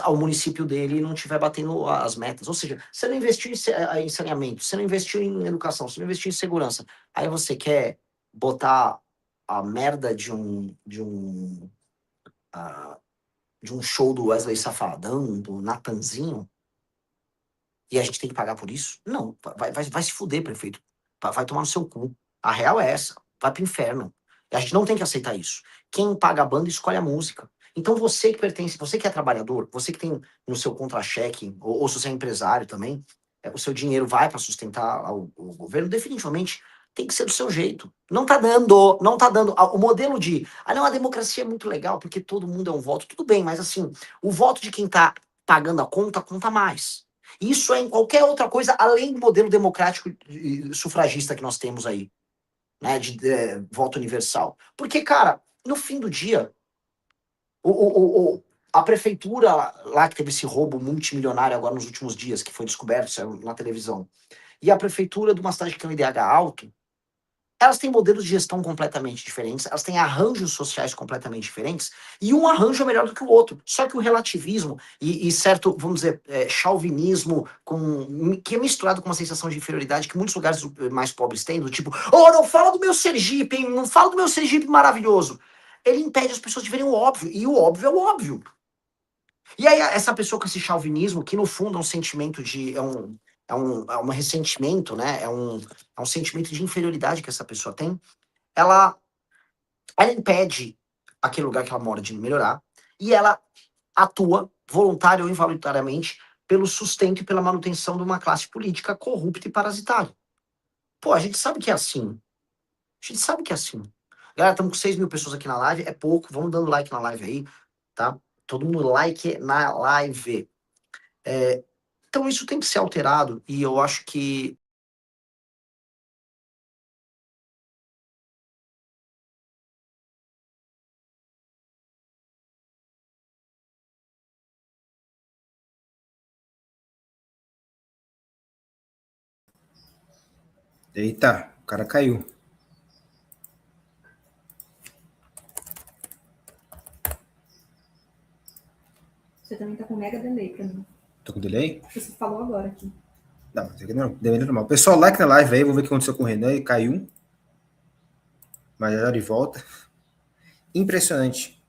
A: o município dele não estiver batendo as metas. Ou seja, você não investiu em saneamento, você não investiu em educação, você não investiu em segurança. Aí você quer botar a merda de um show do Wesley Safadão, do Natanzinho, e a gente tem que pagar por isso? Não, vai se fuder, prefeito. Vai tomar no seu cu. A real é essa. Vai pro inferno. E a gente não tem que aceitar isso. Quem paga a banda escolhe a música. Então você que pertence, você que é trabalhador, você que tem no seu contra-cheque, ou se você é empresário também, o seu dinheiro vai para sustentar o governo, definitivamente tem que ser do seu jeito. Não tá dando, não tá dando. O modelo de, não, a democracia é muito legal, porque todo mundo é um voto, tudo bem, mas assim, o voto de quem tá pagando a conta, conta mais. Isso é em qualquer outra coisa, além do modelo democrático e sufragista que nós temos aí, né, de voto universal. Porque, cara, no fim do dia, a prefeitura lá que teve esse roubo multimilionário agora nos últimos dias, que foi descoberto, saiu na televisão, e a prefeitura de uma cidade que tem um IDH alto, elas têm modelos de gestão completamente diferentes, elas têm arranjos sociais completamente diferentes, e um arranjo é melhor do que o outro. Só que o relativismo e certo, vamos dizer, chauvinismo, que é misturado com uma sensação de inferioridade que muitos lugares mais pobres têm, do tipo, oh, não fala do meu Sergipe, hein? Não fala do meu Sergipe maravilhoso. Ele impede as pessoas de verem o óbvio, e o óbvio é o óbvio. E aí, essa pessoa com esse chauvinismo, que no fundo é um sentimento de. É um ressentimento, né? É um sentimento de inferioridade que essa pessoa tem. Ela, ela impede aquele lugar que ela mora de melhorar e ela atua, voluntária ou involuntariamente, pelo sustento e pela manutenção de uma classe política corrupta e parasitária. Pô, a gente sabe que é assim. gente sabe que é assim. Galera, estamos com 6 mil pessoas aqui na live, é pouco, vamos dando like na live aí, tá? Todo mundo like na live. Então isso tem que ser alterado e eu acho que
B: Eita, o cara caiu.
C: Você também tá com mega delay pra mim.
B: Tô com delay?
C: Você falou agora aqui.
B: Não, isso aqui não, delay normal. Pessoal, like na live aí, vou ver o que aconteceu com o Renan, ele caiu. Mas já de volta. Impressionante.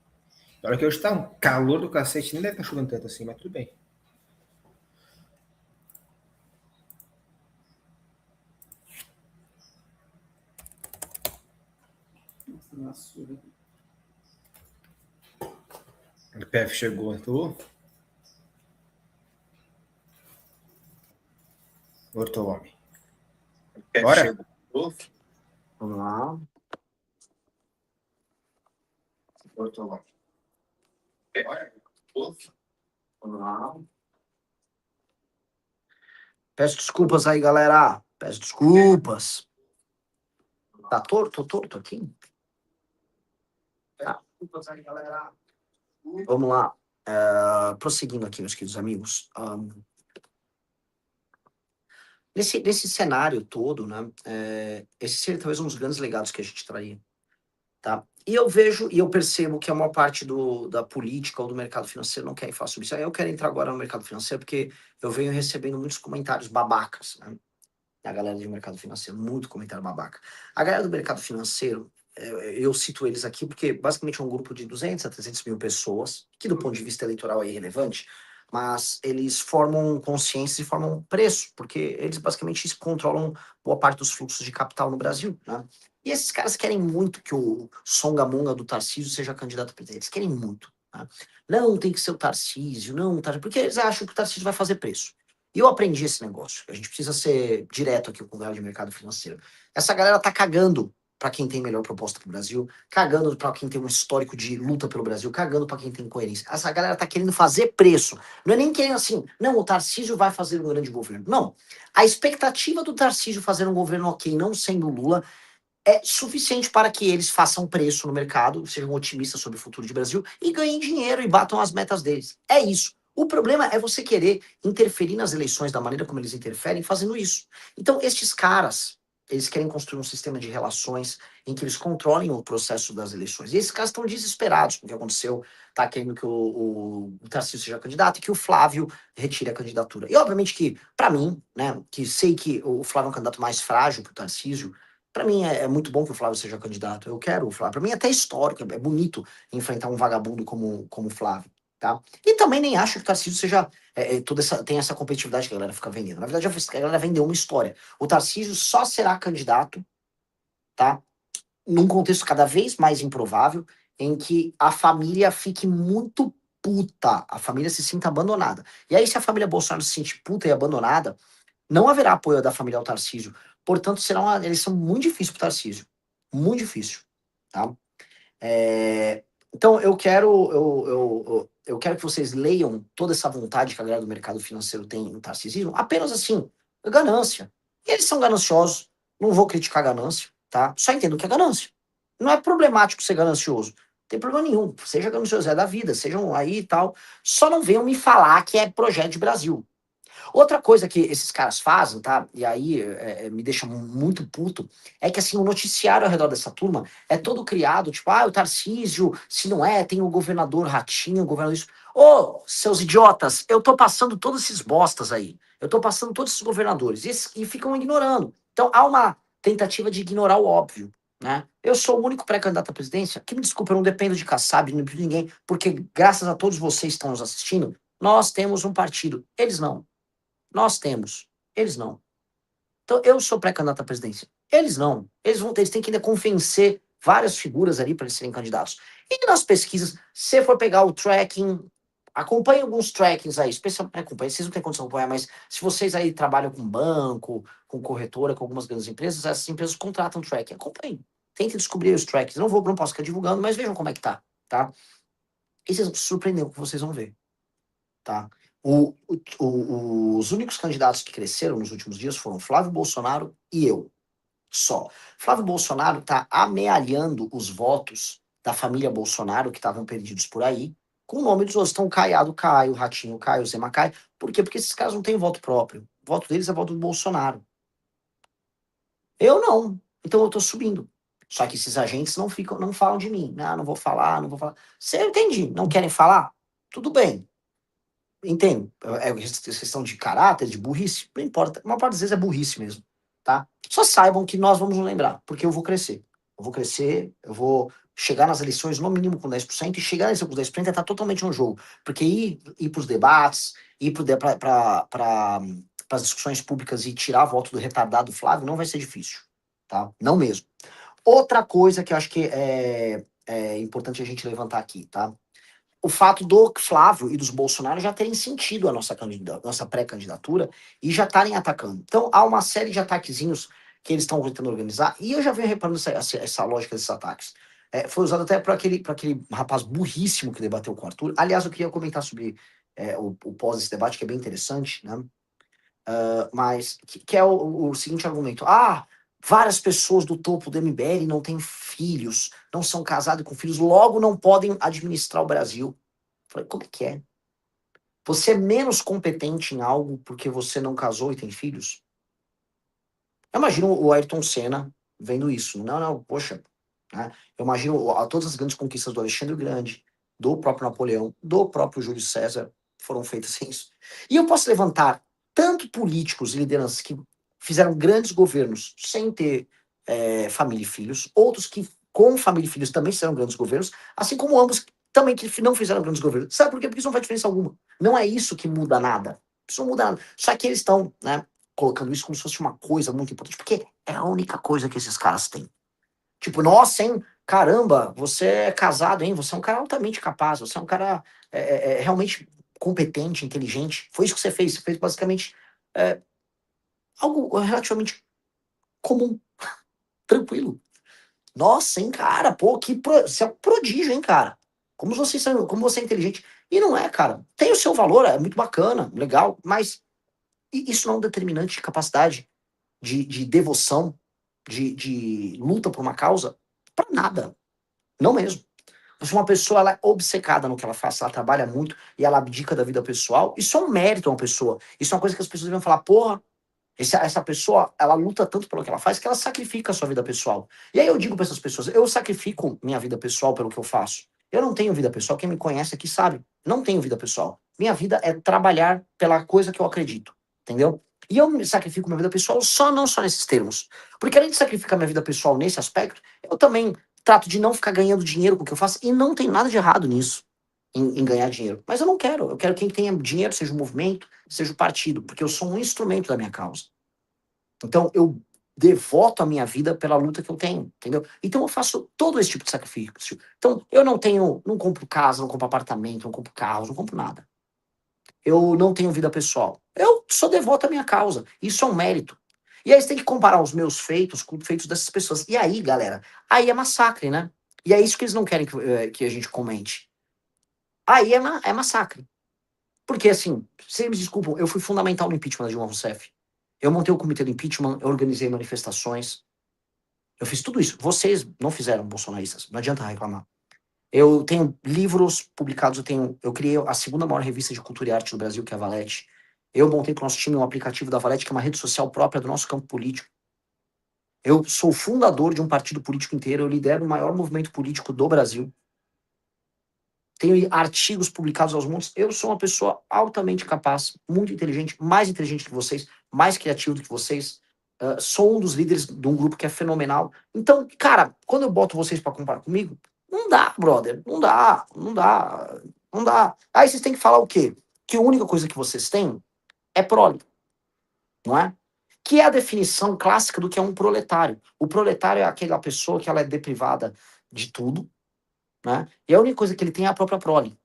B: Na hora que hoje tá um calor do cacete, nem deve estar chovendo tanto assim, mas tudo bem.
C: Nossa,
B: O PF chegou, tô. Voltou o homem. Bora?
A: vamos lá. Voltou lá. Vamos lá. Peço desculpas aí, galera. Peço desculpas. Tá torto aqui? Tá. Desculpas aí, galera. Vamos lá. Prosseguindo aqui, meus queridos amigos. Nesse cenário todo, né? Esse seria talvez um dos grandes legados que a gente traria. Tá? E eu vejo e eu percebo que a maior parte da política ou do mercado financeiro não quer falar sobre isso. Aí eu quero entrar agora no mercado financeiro porque eu venho recebendo muitos comentários babacas, né? Da galera do mercado financeiro, muito comentário babaca. A galera do mercado financeiro, eu cito eles aqui porque basicamente é um grupo de 200 a 300 mil pessoas, que do ponto de vista eleitoral é irrelevante, mas eles formam consciência e formam preço, porque eles basicamente controlam boa parte dos fluxos de capital no Brasil, né? E esses caras querem muito que o Songamonga do Tarcísio seja candidato a presidente. Eles querem muito. Né? Não, tem que ser o Tarcísio, não, porque eles acham que o Tarcísio vai fazer preço. E eu aprendi esse negócio. A gente precisa ser direto aqui com o galera de mercado financeiro. Essa galera tá cagando para quem tem melhor proposta pro Brasil, cagando para quem tem um histórico de luta pelo Brasil, cagando para quem tem coerência. Essa galera tá querendo fazer preço. Não é nem querendo assim, não, o Tarcísio vai fazer um grande governo. Não. A expectativa do Tarcísio fazer um governo ok, não sendo Lula, é suficiente para que eles façam preço no mercado, sejam otimistas sobre o futuro do Brasil e ganhem dinheiro e batam as metas deles. É isso. O problema é você querer interferir nas eleições da maneira como eles interferem fazendo isso. Então, estes caras, eles querem construir um sistema de relações em que eles controlem o processo das eleições. E esses caras estão desesperados com o que aconteceu, tá querendo que o Tarcísio seja candidato e que o Flávio retire a candidatura. E, obviamente, que, para mim, né, que sei que o Flávio é um candidato mais frágil que o Tarcísio, para mim é muito bom que o Flávio seja candidato. Eu quero o Flávio. Para mim é até histórico, é bonito enfrentar um vagabundo como o Flávio. Tá? E também nem acho que o Tarcísio seja tem essa competitividade que a galera fica vendendo. Na verdade, a galera vendeu uma história. O Tarcísio só será candidato, tá? Num contexto cada vez mais improvável, em que a família fique muito puta, a família se sinta abandonada. E aí, se a família Bolsonaro se sentir puta e abandonada, não haverá apoio da família ao Tarcísio. Portanto, será uma eleição muito difícil para o Tarcísio. Muito difícil. Tá? Então, eu quero que vocês leiam toda essa vontade que a galera do mercado financeiro tem no tarcisismo, apenas assim, ganância. E eles são gananciosos, não vou criticar a ganância, tá? Só entendo que é ganância. Não é problemático ser ganancioso. Não tem problema nenhum. Seja ganancioso, é da vida, sejam aí e tal. Só não venham me falar que é projeto de Brasil. Outra coisa que esses caras fazem, tá? E aí me deixa muito puto, é que assim, o noticiário ao redor dessa turma é todo criado, tipo, o Tarcísio, se não é, tem o governador Ratinho, o governador isso. Ô, seus idiotas, eu tô passando todos esses bostas aí. Eu tô passando todos esses governadores e ficam ignorando. Então há uma tentativa de ignorar o óbvio, né? Eu sou o único pré-candidato à presidência, que me desculpa, eu não dependo de Kassab, não dependo de ninguém, porque graças a todos vocês que estão nos assistindo, nós temos um partido. Eles não. Nós temos. Eles não. Então, eu sou pré-candidato à presidência. Eles não. Eles têm que ainda convencer várias figuras ali para eles serem candidatos. E nas pesquisas, se for pegar o tracking, acompanhe alguns trackings aí, especialmente, acompanhe, vocês não têm condição de acompanhar, mas se vocês aí trabalham com banco, com corretora, com algumas grandes empresas, essas empresas contratam tracking. Acompanhem. Tentem descobrir os tracks. Não posso ficar divulgando, mas vejam como é que tá? E vocês vão se surpreender com o que vocês vão ver, tá? Os únicos candidatos que cresceram nos últimos dias foram Flávio Bolsonaro e eu. Só. Flávio Bolsonaro tá amealhando os votos da família Bolsonaro que estavam perdidos por aí, com o nome dos outros. Então, Caiado Caio, Ratinho Caio, Zema Caio. Por quê? Porque esses caras não têm voto próprio. O voto deles é voto do Bolsonaro. Eu não. Então eu tô subindo. Só que esses agentes não falam de mim. Ah, não vou falar, não vou falar. Você entende? Não querem falar? Tudo bem. Entendo. É questão de caráter, de burrice. Não importa. Uma parte das vezes é burrice mesmo. Tá? Só saibam que nós vamos nos lembrar. Porque eu vou crescer. Eu vou crescer, eu vou chegar nas eleições no mínimo com 10%. E chegar nesse com 10% é estar totalmente no jogo. Porque ir para os debates, ir para as discussões públicas e tirar voto do retardado Flávio não vai ser difícil. Tá? Não mesmo. Outra coisa que eu acho que é importante a gente levantar aqui, tá? O fato do Flávio e dos Bolsonaro já terem sentido a nossa pré-candidatura e já estarem atacando. Então, há uma série de ataquezinhos que eles estão tentando organizar, e eu já venho reparando essa lógica desses ataques. Foi usado até para aquele rapaz burríssimo que debateu com o Arthur. Aliás, eu queria comentar sobre o pós desse debate, que é bem interessante, né? Mas que é o seguinte argumento. Várias pessoas do topo do MBL não têm filhos, não são casados com filhos, logo não podem administrar o Brasil. Falei, como é que é? Você é menos competente em algo porque você não casou e tem filhos? Eu imagino o Ayrton Senna vendo isso. Não, poxa. Né? Eu imagino todas as grandes conquistas do Alexandre o Grande, do próprio Napoleão, do próprio Júlio César, foram feitas sem isso. E eu posso levantar tanto políticos e lideranças que fizeram grandes governos sem ter família e filhos, outros que com família e filhos também fizeram grandes governos, assim como ambos também que não fizeram grandes governos. Sabe por quê? Porque isso não faz diferença alguma. Não é isso que muda nada. Isso não muda nada. Só que eles estão, né, colocando isso como se fosse uma coisa muito importante, porque é a única coisa que esses caras têm. Tipo, nossa, hein? Caramba, você é casado, hein? Você é um cara altamente capaz, você é um cara realmente competente, inteligente. Foi isso que você fez. Você fez basicamente algo relativamente comum, tranquilo. Nossa, hein, cara? Pô, você é um prodígio, hein, cara? Como você é inteligente. E não é, cara. Tem o seu valor, é muito bacana, legal, mas isso não é um determinante de capacidade, de devoção, de luta por uma causa, pra nada. Não mesmo. Se uma pessoa ela é obcecada no que ela faz, ela trabalha muito e ela abdica da vida pessoal, isso é um mérito a uma pessoa. Isso é uma coisa que as pessoas devem falar, porra, essa pessoa, ela luta tanto pelo que ela faz que ela sacrifica a sua vida pessoal. E aí eu digo para essas pessoas, eu sacrifico minha vida pessoal pelo que eu faço. Eu não tenho vida pessoal, quem me conhece aqui sabe. Não tenho vida pessoal. Minha vida é trabalhar pela coisa que eu acredito, entendeu? E eu me sacrifico minha vida pessoal não só nesses termos. Porque além de sacrificar minha vida pessoal nesse aspecto, eu também trato de não ficar ganhando dinheiro com o que eu faço, e não tem nada de errado nisso, em ganhar dinheiro. Mas eu não quero. Eu quero que quem tenha dinheiro, seja o movimento, seja o partido, porque eu sou um instrumento da minha causa. Então, eu devoto a minha vida pela luta que eu tenho, entendeu? Então, eu faço todo esse tipo de sacrifício. Então, eu não compro casa, não compro apartamento, não compro carros, não compro nada. Eu não tenho vida pessoal. Eu sou devoto à minha causa. Isso é um mérito. E aí você tem que comparar os meus feitos com os feitos dessas pessoas. E aí, galera, aí é massacre, né? E é isso que eles não querem que a gente comente. Aí é massacre. Porque, assim, vocês me desculpam, eu fui fundamental no impeachment da Dilma Rousseff. Eu montei o comitê do impeachment, eu organizei manifestações, eu fiz tudo isso. Vocês não fizeram, bolsonaristas, não adianta reclamar. Eu tenho livros publicados, eu criei a segunda maior revista de cultura e arte do Brasil, que é a Valete. Eu montei com o nosso time um aplicativo da Valete, que é uma rede social própria do nosso campo político. Eu sou fundador de um partido político inteiro, eu lidero o maior movimento político do Brasil. Tenho artigos publicados aos montes. Eu sou uma pessoa altamente capaz, muito inteligente, mais inteligente que vocês, mais criativo do que vocês. Sou um dos líderes de um grupo que é fenomenal. Então, cara, quando eu boto vocês para comparar comigo, não dá, brother. Não dá. Aí vocês têm que falar o quê? Que a única coisa que vocês têm é prole, não é? Que é a definição clássica do que é um proletário. O proletário é aquela pessoa que ela é deprivada de tudo, né? E a única coisa que ele tem é a própria prole.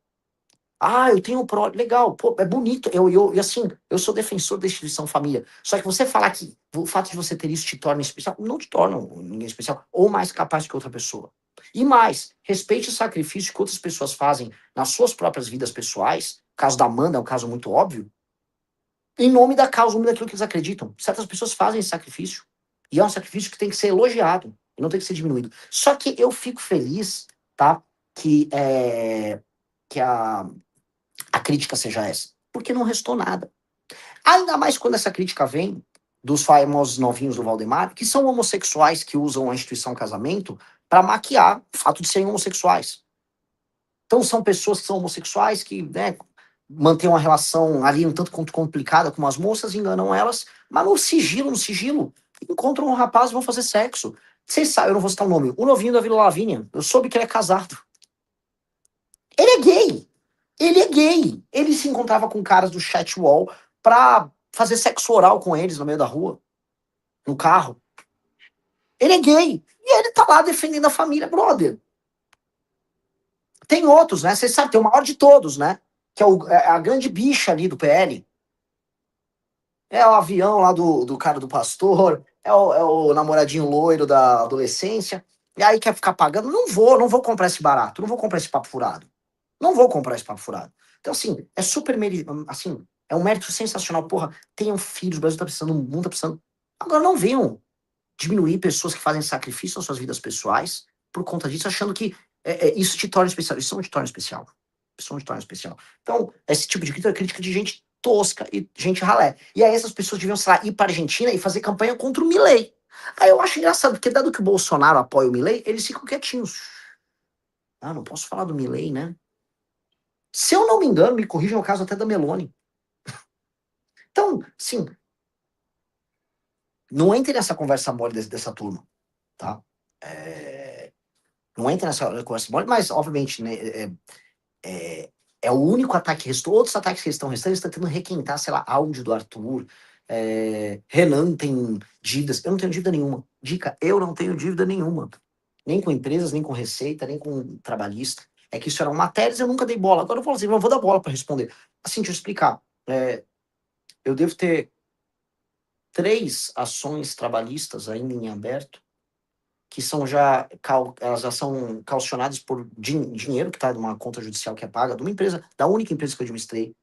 A: Ah, eu tenho pró. Legal, pô, é bonito. E assim, eu sou defensor da instituição família. Só que você falar que o fato de você ter isso te torna especial, não te torna ninguém especial, ou mais capaz que outra pessoa. E mais, respeite o sacrifício que outras pessoas fazem nas suas próprias vidas pessoais. O caso da Amanda é um caso muito óbvio. Em nome da causa, em nome daquilo que eles acreditam. Certas pessoas fazem esse sacrifício. E é um sacrifício que tem que ser elogiado. E não tem que ser diminuído. Só que eu fico feliz, tá? Que a crítica seja essa. Porque não restou nada. Ainda mais quando essa crítica vem dos famosos novinhos do Valdemar, que são homossexuais que usam a instituição casamento para maquiar o fato de serem homossexuais. Então são pessoas que são homossexuais, que, né, mantêm uma relação ali um tanto quanto complicada com as moças, enganam elas, mas no sigilo, encontram um rapaz e vão fazer sexo. Vocês sabem, eu não vou citar o nome, o novinho da Vila Lavínia, eu soube que ele é casado. Ele é gay. Ele é gay. Ele se encontrava com caras do chat wall pra fazer sexo oral com eles no meio da rua, no carro. Ele é gay. E ele tá lá defendendo a família, brother. Tem outros, né? Vocês sabem, tem o maior de todos, né? Que é a grande bicha ali do PL. É o avião lá do cara do pastor, é o namoradinho loiro da adolescência. E aí quer ficar pagando? Não vou comprar esse barato, não vou comprar esse papo furado. Não vou comprar esse papo furado. Então, assim, é super assim, é um mérito sensacional. Porra, tenham filhos, o Brasil tá precisando, o mundo tá precisando. Agora, não venham diminuir pessoas que fazem sacrifício nas suas vidas pessoais por conta disso, achando que isso te torna especial. Isso não te torna especial. Isso não te torna especial. Então, esse tipo de crítica é crítica de gente tosca e gente ralé. E aí essas pessoas deviam, sei lá, ir para a Argentina e fazer campanha contra o Milei. Aí eu acho engraçado, porque dado que o Bolsonaro apoia o Milei, eles ficam quietinhos. Ah, não posso falar do Milei, né? Se eu não me engano, me corrijam o caso até da Meloni. Então, sim, não entre nessa conversa mole dessa turma, tá? Não entre nessa conversa mole, mas, obviamente, né, é o único ataque que restou. Outros ataques que estão restando, eles estão tentando requentar, sei lá, áudio do Arthur. Renan tem dívidas. Eu não tenho dívida nenhuma. Dica, eu não tenho dívida nenhuma. Nem com empresas, nem com receita, nem com trabalhista. É que isso eram matérias, eu nunca dei bola. Agora eu falo assim, eu vou dar bola para responder. Assim, deixa eu explicar. Eu devo ter 3 ações trabalhistas ainda em aberto, que são elas já são caucionadas por dinheiro que está numa conta judicial que é paga de uma empresa, da única empresa que eu administrei,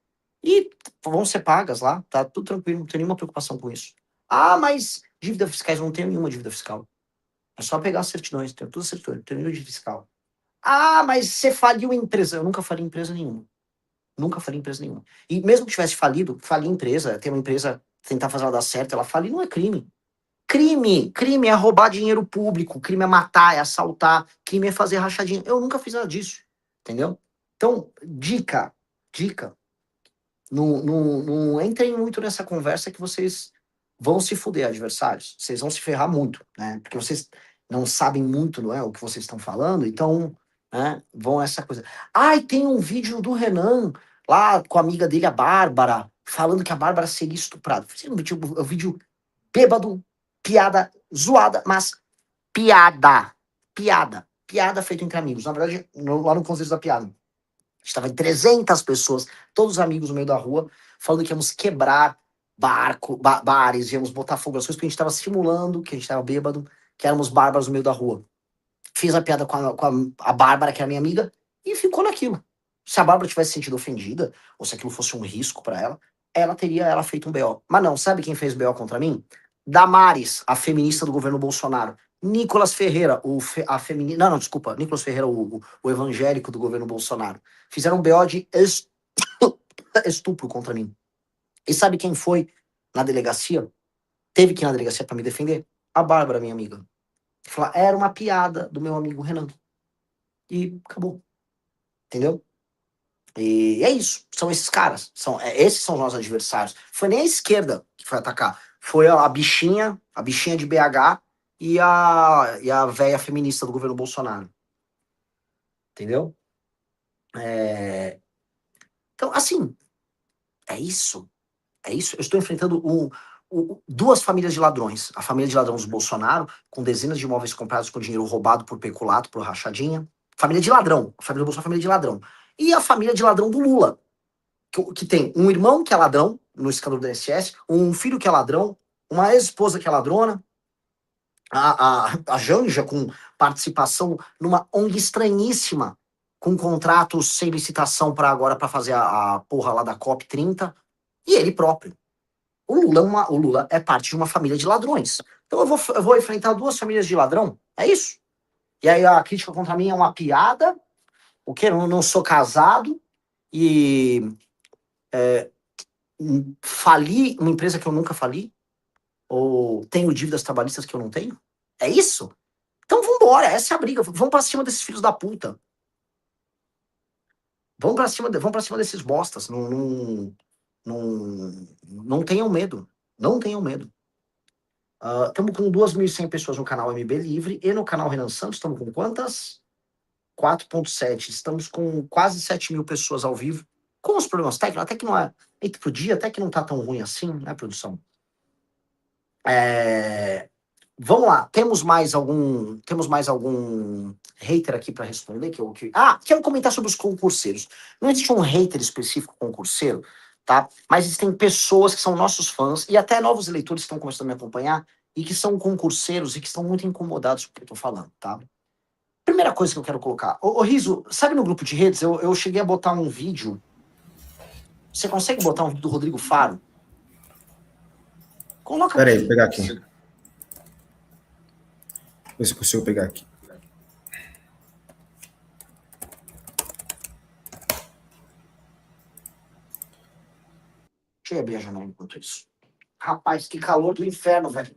A: e vão ser pagas lá, tá tudo tranquilo, não tenho nenhuma preocupação com isso. Ah, mas dívidas fiscais, eu não tenho nenhuma dívida fiscal. É só pegar as certidões, tenho tudo certidões, não tenho nenhuma dívida fiscal. Ah, mas você faliu a empresa. Eu nunca falei empresa nenhuma. Nunca falei empresa nenhuma. E mesmo que tivesse falido, falir empresa, ter uma empresa, tentar fazer ela dar certo, ela falir, não é crime. Crime é roubar dinheiro público, crime é matar, é assaltar, crime é fazer rachadinha. Eu nunca fiz nada disso, entendeu? Então, dica, não entrem muito nessa conversa que vocês vão se fuder, adversários. Vocês vão se ferrar muito, né? Porque vocês não sabem muito, não é, o que vocês estão falando, então, né, vão essa coisa. Ai, tem um vídeo do Renan lá com a amiga dele, a Bárbara, falando que a Bárbara seria estuprada. Fizeram um vídeo bêbado, piada zoada, mas piada feita entre amigos. Na verdade, lá no Conselho da Piada. Estava em 300 pessoas, todos os amigos no meio da rua, falando que íamos quebrar bares, íamos botar fogo nas coisas, porque a gente estava simulando que a gente estava bêbado, que éramos bárbaros no meio da rua. Fiz a piada com a Bárbara, que era minha amiga, e ficou naquilo. Se a Bárbara tivesse sentido ofendida, ou se aquilo fosse um risco para ela teria feito um BO. Mas não, sabe quem fez BO contra mim? Damares, a feminista do governo Bolsonaro. Nicolas Ferreira, a feminista. Não, desculpa. Nicolas Ferreira, o evangélico do governo Bolsonaro. Fizeram um BO de estupro contra mim. E sabe quem foi na delegacia? Teve que ir na delegacia para me defender? A Bárbara, minha amiga. Falar, era uma piada do meu amigo Renan. E acabou. Entendeu? E é isso. São esses caras. Esses são os nossos adversários. Foi nem a esquerda que foi atacar. Foi a bichinha de BH e a véia feminista do governo Bolsonaro. Entendeu? Então, assim, é isso. É isso. Eu estou enfrentando duas famílias de ladrões. A família de ladrões do Bolsonaro, com dezenas de imóveis comprados com dinheiro roubado por peculato, por rachadinha. Família de ladrão. A família do Bolsonaro é família de ladrão. e a família de ladrão do Lula, que tem um irmão que é ladrão, no escândalo do INSS, um filho que é ladrão, uma ex-esposa que é ladrona, a Janja com participação numa ONG estranhíssima, com contratos sem licitação para fazer a porra lá da COP30, e ele próprio. O Lula é parte de uma família de ladrões. Então eu vou enfrentar duas famílias de ladrão, é isso. E aí a crítica contra mim é uma piada, o que? Eu não sou casado, e fali uma empresa que eu nunca fali, ou tenho dívidas trabalhistas que eu não tenho. É isso? Então vambora, essa é a briga. Vamos pra cima desses filhos da puta. Vamos pra cima desses bostas. Não tenham medo. Não tenham medo. Estamos com 2.100 pessoas no canal MB Livre e no canal Renan Santos. Estamos com quantas? 4.7. Estamos com quase 7.000 pessoas ao vivo. Com os problemas técnicos, até que não é. Eita, pro dia, até que não tá tão ruim assim, né, produção? Vamos lá, temos mais algum hater aqui para responder? Quero comentar sobre os concurseiros. Não existe um hater específico concurseiro, tá? Mas existem pessoas que são nossos fãs e até novos eleitores que estão começando a me acompanhar e que são concurseiros e que estão muito incomodados com o que eu tô falando, tá? Primeira coisa que eu quero colocar. Ô Riso, sabe no grupo de redes, eu cheguei a botar um vídeo. Você consegue botar um vídeo do Rodrigo Faro? Coloca.
B: Peraí, vou pegar aqui. Ver se eu consigo pegar aqui.
A: Deixa eu abrir a janela enquanto isso. Rapaz, que calor do inferno, velho.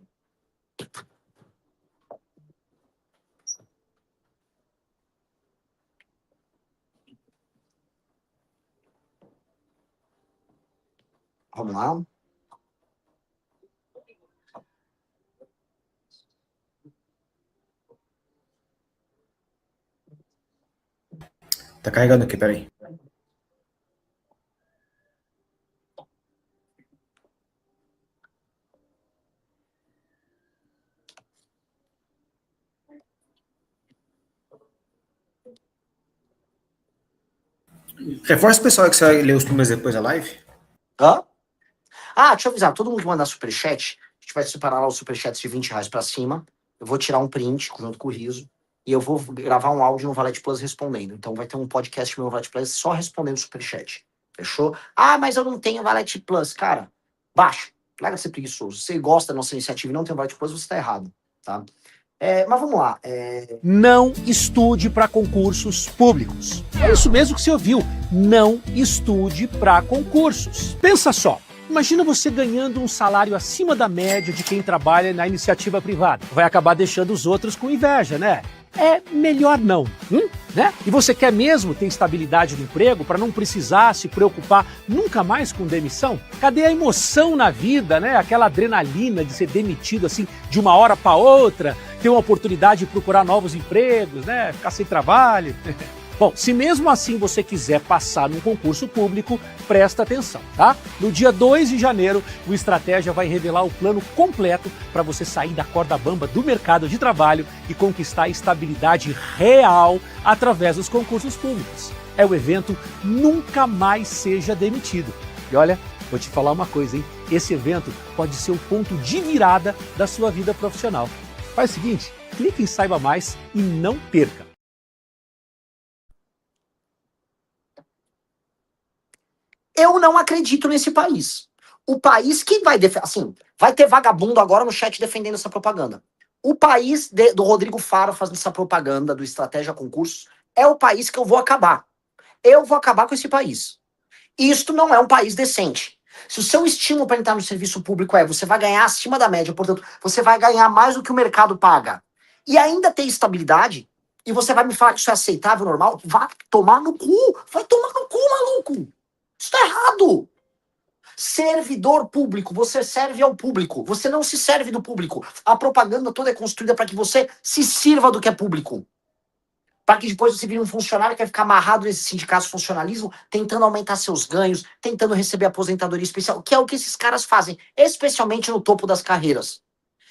A: Vamos lá.
B: Tá carregando aqui, peraí. Reforça o pessoal que você vai ler os primeiros depois da live.
A: Hã? Deixa eu avisar, todo mundo que mandar superchat, a gente vai separar lá os superchats de R$20 pra cima. Eu vou tirar um print junto com o Riso e eu vou gravar um áudio no Valete Plus respondendo. Então vai ter um podcast meu no Valete Plus só respondendo o superchat. Fechou? Mas eu não tenho Valete Plus. Cara, baixa. Larga de ser preguiçoso. Se você gosta da nossa iniciativa e não tem o Valete Plus, você tá errado, tá? Mas vamos lá.
D: Não estude para concursos públicos. É isso mesmo que você ouviu. Não estude para concursos. Pensa só. Imagina você ganhando um salário acima da média de quem trabalha na iniciativa privada. Vai acabar deixando os outros com inveja, né? É melhor não, né? E você quer mesmo ter estabilidade no emprego para não precisar se preocupar nunca mais com demissão? Cadê a emoção na vida, né? Aquela adrenalina de ser demitido assim de uma hora para outra, ter uma oportunidade de procurar novos empregos, né? Ficar sem trabalho. Bom, se mesmo assim você quiser passar num concurso público, presta atenção, tá? No dia 2 de janeiro, o Estratégia vai revelar o plano completo para você sair da corda bamba do mercado de trabalho e conquistar a estabilidade real através dos concursos públicos. É o evento Nunca Mais Seja Demitido. E olha, vou te falar uma coisa, hein? Esse evento pode ser o ponto de virada da sua vida profissional. Faz o seguinte, clique em Saiba Mais e não perca.
A: Eu não acredito nesse país. O país que vai defender... Assim, vai ter vagabundo agora no chat defendendo essa propaganda. O país do Rodrigo Faro fazendo essa propaganda do Estratégia Concursos é o país que eu vou acabar. Eu vou acabar com esse país. Isto não é um país decente. Se o seu estímulo para entrar no serviço público você vai ganhar acima da média, portanto, você vai ganhar mais do que o mercado paga, e ainda ter estabilidade, e você vai me falar que isso é aceitável, normal, vai tomar no cu. Vai tomar no cu, maluco. Isso tá errado. Servidor público, você serve ao público. Você não se serve do público. A propaganda toda é construída para que você se sirva do que é público. Para que depois você vire um funcionário que vai ficar amarrado nesse sindicato de funcionalismo, tentando aumentar seus ganhos, tentando receber aposentadoria especial, que é o que esses caras fazem, especialmente no topo das carreiras.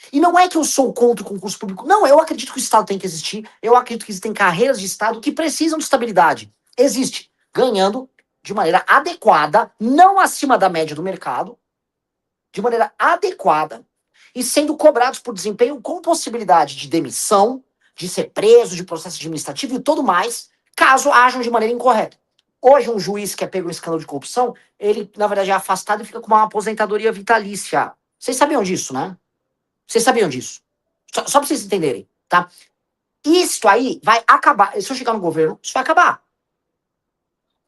A: E não é que eu sou contra o concurso público. Não, eu acredito que o Estado tem que existir. Eu acredito que existem carreiras de Estado que precisam de estabilidade. Existe. ganhando de maneira adequada, não acima da média do mercado, de maneira adequada, e sendo cobrados por desempenho com possibilidade de demissão, de ser preso, de processo administrativo e tudo mais, caso ajam de maneira incorreta. Hoje, um juiz que é pego em escândalo de corrupção, ele, na verdade, é afastado e fica com uma aposentadoria vitalícia. Vocês sabiam disso, né? Vocês sabiam disso. Só pra vocês entenderem, tá? Isso aí vai acabar. Se eu chegar no governo, isso vai acabar.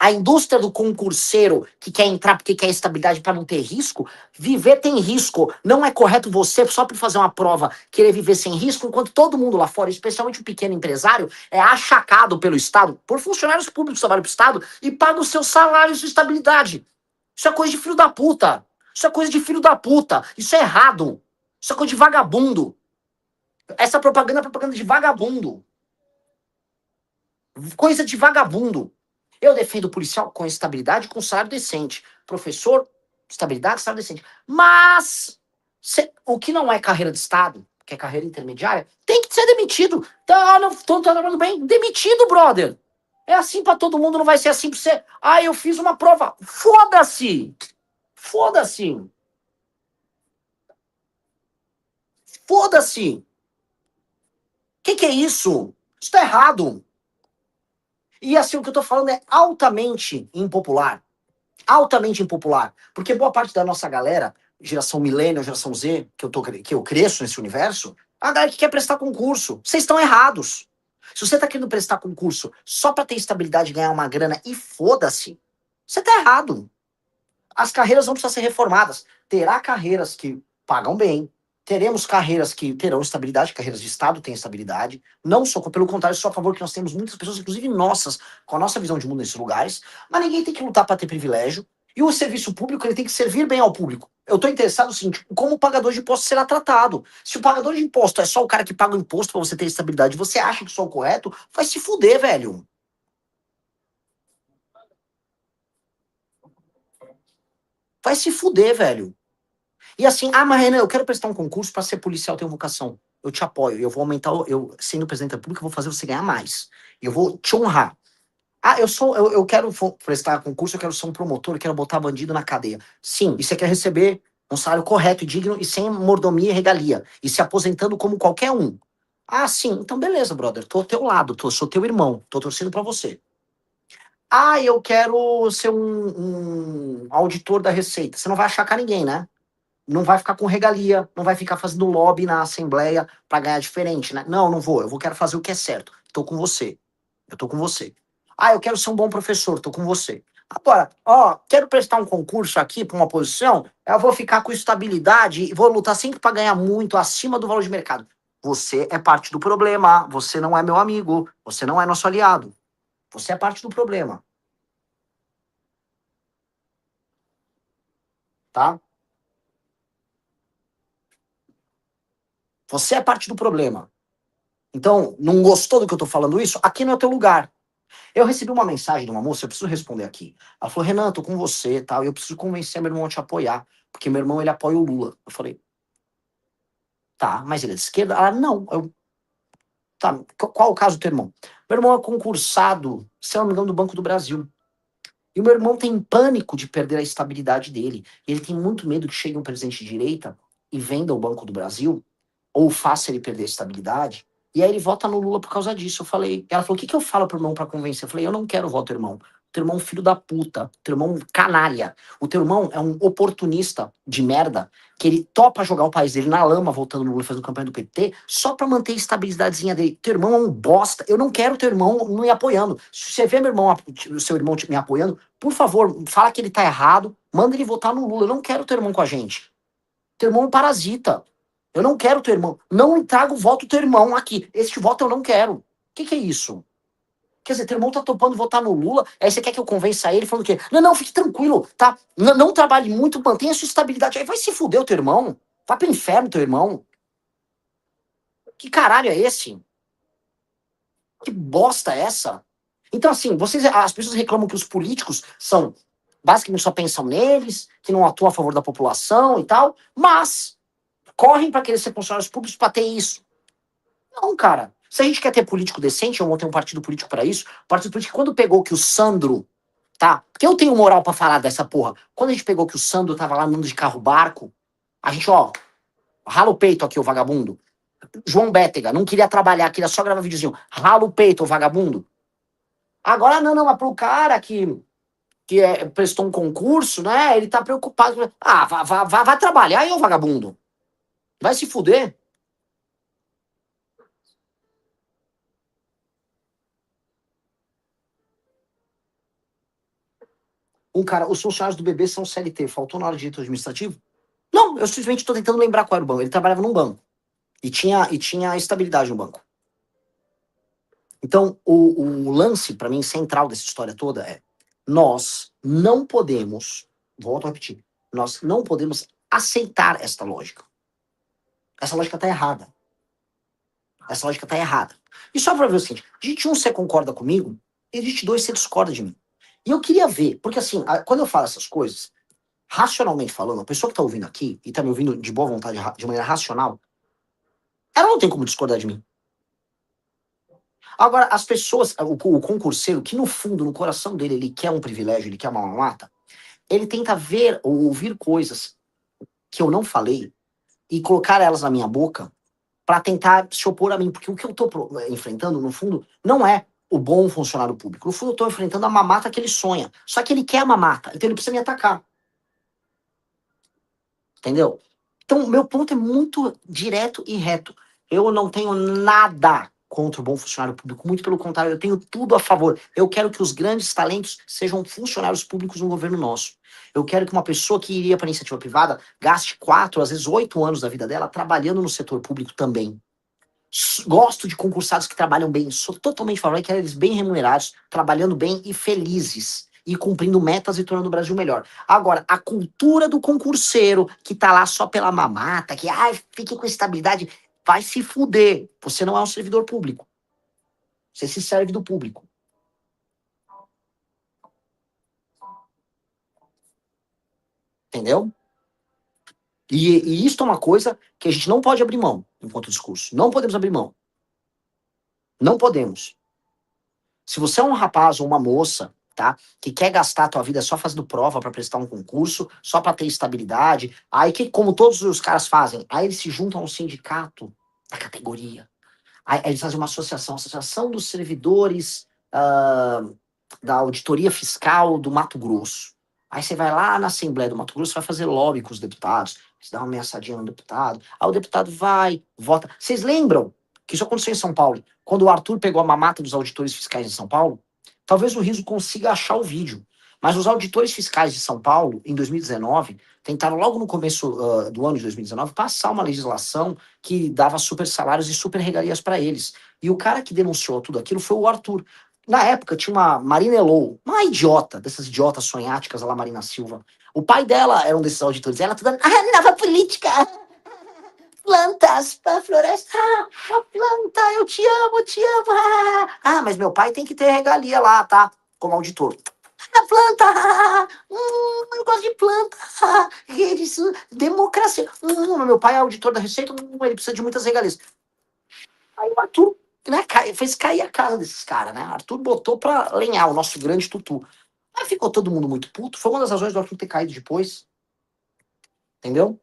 A: A indústria do concurseiro que quer entrar porque quer estabilidade para não ter risco, viver tem risco. Não é correto você, só por fazer uma prova, querer viver sem risco, enquanto todo mundo lá fora, especialmente o pequeno empresário, é achacado pelo Estado, por funcionários públicos que trabalham pro Estado, e paga os seus salários de estabilidade. Isso é coisa de filho da puta. Isso é coisa de filho da puta. Isso é errado. Isso é coisa de vagabundo. Essa propaganda é propaganda de vagabundo. Coisa de vagabundo. Eu defendo o policial com estabilidade, com salário decente. Professor, estabilidade, salário decente. Mas o que não é carreira de Estado, que é carreira intermediária, tem que ser demitido. Tá, não tô trabalhando bem. Demitido, brother. É assim pra todo mundo, não vai ser assim pra você. Ah, eu fiz uma prova. Foda-se. Foda-se. Foda-se. Que é isso? Isso tá errado. E assim, o que eu tô falando é altamente impopular. Altamente impopular. Porque boa parte da nossa galera, geração millennial, geração Z, que eu cresço nesse universo, é a galera que quer prestar concurso. Vocês estão errados. Se você tá querendo prestar concurso só pra ter estabilidade e ganhar uma grana e foda-se, você tá errado. As carreiras vão precisar ser reformadas. Terá carreiras que pagam bem, teremos carreiras que terão estabilidade, carreiras de Estado têm estabilidade. Não sou, pelo contrário, sou a favor que nós temos muitas pessoas, inclusive nossas, com a nossa visão de mundo nesses lugares, mas ninguém tem que lutar para ter privilégio. E o serviço público ele tem que servir bem ao público. Eu estou interessado no seguinte, como o pagador de imposto será tratado. Se o pagador de imposto é só o cara que paga o imposto para você ter estabilidade, você acha que isso é o correto, vai se fuder, velho. Vai se fuder, velho. E assim, mas Renan, eu quero prestar um concurso para ser policial, tenho vocação. Eu te apoio, eu vou aumentar, eu sendo presidente da República, eu vou fazer você ganhar mais. Eu vou te honrar. Eu quero prestar concurso, eu quero ser um promotor, eu quero botar bandido na cadeia. Sim, e você quer receber um salário correto e digno e sem mordomia e regalia. E se aposentando como qualquer um. Ah, sim, então beleza, brother, tô ao teu lado, sou teu irmão, tô torcendo pra você. Ah, eu quero ser um auditor da Receita. Você não vai achacar ninguém, né? Não vai ficar com regalia, não vai ficar fazendo lobby na Assembleia para ganhar diferente, né? Não, não vou. Eu quero fazer o que é certo. Tô com você. Eu tô com você. Ah, eu quero ser um bom professor. Tô com você. Agora, quero prestar um concurso aqui para uma posição, eu vou ficar com estabilidade e vou lutar sempre para ganhar muito acima do valor de mercado. Você é parte do problema. Você não é meu amigo. Você não é nosso aliado. Você é parte do problema. Tá? Você é parte do problema. Então, não gostou do que eu tô falando isso? Aqui não é o teu lugar. Eu recebi uma mensagem de uma moça, eu preciso responder aqui. Ela falou, Renan, tô com você, tal, e eu preciso convencer meu irmão a te apoiar, porque meu irmão, ele apoia o Lula. Eu falei, tá, mas ele é de esquerda? Ela, não. Tá, qual o caso do teu irmão? Meu irmão é concursado, se eu não me engano, do Banco do Brasil. E o meu irmão tem pânico de perder a estabilidade dele. Ele tem muito medo que chegue um presidente de direita e venda o Banco do Brasil, ou faça ele perder a estabilidade, e aí ele vota no Lula por causa disso. Ela falou, o que eu falo pro irmão pra convencer? Eu falei, eu não quero votar teu irmão. Teu irmão é um filho da puta, teu irmão é um canalha. O teu irmão é um oportunista de merda, que ele topa jogar o país dele na lama, voltando no Lula, fazendo campanha do PT, só pra manter a estabilidadezinha dele. Teu irmão é um bosta. Eu não quero teu irmão me apoiando. Se você vê o seu irmão me apoiando, por favor, fala que ele tá errado, manda ele votar no Lula. Eu não quero teu irmão com a gente. Teu irmão é um parasita. Eu não quero teu irmão. Não trago o voto do teu irmão aqui. Este voto eu não quero. O que é isso? Quer dizer, teu irmão tá topando votar no Lula, aí você quer que eu convença ele falando o quê? Não, fique tranquilo, tá? Não trabalhe muito, mantenha a sua estabilidade. Aí vai se fuder o teu irmão. Vai pro inferno teu irmão. Que caralho é esse? Que bosta é essa? Então, assim, as pessoas reclamam que os políticos são, basicamente só pensam neles, que não atuam a favor da população e tal, mas correm para querer ser funcionários públicos para ter isso. Não, cara. Se a gente quer ter político decente, eu vou ter um partido político para isso. O partido político, quando pegou que o Sandro tá? Porque eu tenho moral pra falar dessa porra. Quando a gente pegou que o Sandro tava lá andando de carro-barco, a gente, ó, rala o peito aqui, o vagabundo. João Bétega, não queria trabalhar, queria só gravar videozinho. Rala o peito, o vagabundo. Agora não, mas pro cara que prestou um concurso, né? Ele tá preocupado. Ah, vai trabalhar aí, ô vagabundo. Vai se fuder. Os funcionários do BB são CLT. Faltou na hora de direito administrativo? Não, eu simplesmente tô tentando lembrar qual era o banco. Ele trabalhava num banco. E tinha estabilidade no banco. Então, o lance, para mim, central dessa história toda é: nós não podemos, volto a repetir, nós não podemos aceitar esta lógica. Essa lógica tá errada. Essa lógica tá errada. E só pra ver o seguinte: digite 1, você concorda comigo, e digite 2, você discorda de mim. E eu queria ver, porque assim, quando eu falo essas coisas, racionalmente falando, a pessoa que tá ouvindo aqui, e tá me ouvindo de boa vontade, de maneira racional, ela não tem como discordar de mim. Agora, as pessoas, o concurseiro, que no fundo, no coração dele, ele quer um privilégio, ele quer uma mamata, ele tenta ver ou ouvir coisas que eu não falei e colocar elas na minha boca para tentar se opor a mim. Porque o que eu tô enfrentando, no fundo, não é o bom funcionário público. No fundo, eu tô enfrentando a mamata que ele sonha. Só que ele quer a mamata, então ele precisa me atacar. Entendeu? Então, meu ponto é muito direto e reto. Eu não tenho nada contra o bom funcionário público, muito pelo contrário, eu tenho tudo a favor. Eu quero que os grandes talentos sejam funcionários públicos no governo nosso. Eu quero que uma pessoa que iria para a iniciativa privada gaste 4, às vezes 8 anos da vida dela trabalhando no setor público também. Gosto de concursados que trabalham bem, sou totalmente favorável, quero eles bem remunerados, trabalhando bem e felizes, e cumprindo metas e tornando o Brasil melhor. Agora, a cultura do concurseiro, que tá lá só pela mamata, que, fique com estabilidade, vai se fuder. Você não é um servidor público. Você se serve do público. Entendeu? E isso é uma coisa que a gente não pode abrir mão enquanto discurso. Não podemos abrir mão. Não podemos. Se você é um rapaz ou uma moça, tá, que quer gastar a tua vida só fazendo prova para prestar um concurso, só para ter estabilidade, aí que, como todos os caras fazem, aí eles se juntam a um sindicato da categoria. Aí eles fazem uma associação dos servidores da auditoria fiscal do Mato Grosso. Aí você vai lá na Assembleia do Mato Grosso, vai fazer lobby com os deputados, você dá uma ameaçadinha no deputado, aí o deputado vai, vota. Vocês lembram que isso aconteceu em São Paulo? Quando o Arthur pegou a mamata dos auditores fiscais em São Paulo, talvez o Riso consiga achar o vídeo, mas os auditores fiscais de São Paulo, em 2019, tentaram logo no começo do ano de 2019 passar uma legislação que dava super salários e super regalias para eles. E o cara que denunciou tudo aquilo foi o Arthur. Na época tinha uma Marina Elou, uma idiota, dessas idiotas sonháticas, a la Marina Silva. O pai dela era um desses auditores. Ela toda, nova política, plantas, floresta, a planta, eu te amo, mas meu pai tem que ter regalia lá, tá? Como auditor. A planta, eu gosto de planta, isso, democracia. Meu pai é auditor da Receita, ele precisa de muitas regalias. Aí o Arthur, né, fez cair a casa desses caras, né? Arthur botou pra lenhar o nosso grande tutu. Aí ficou todo mundo muito puto. Foi uma das razões do Arthur ter caído depois. Entendeu?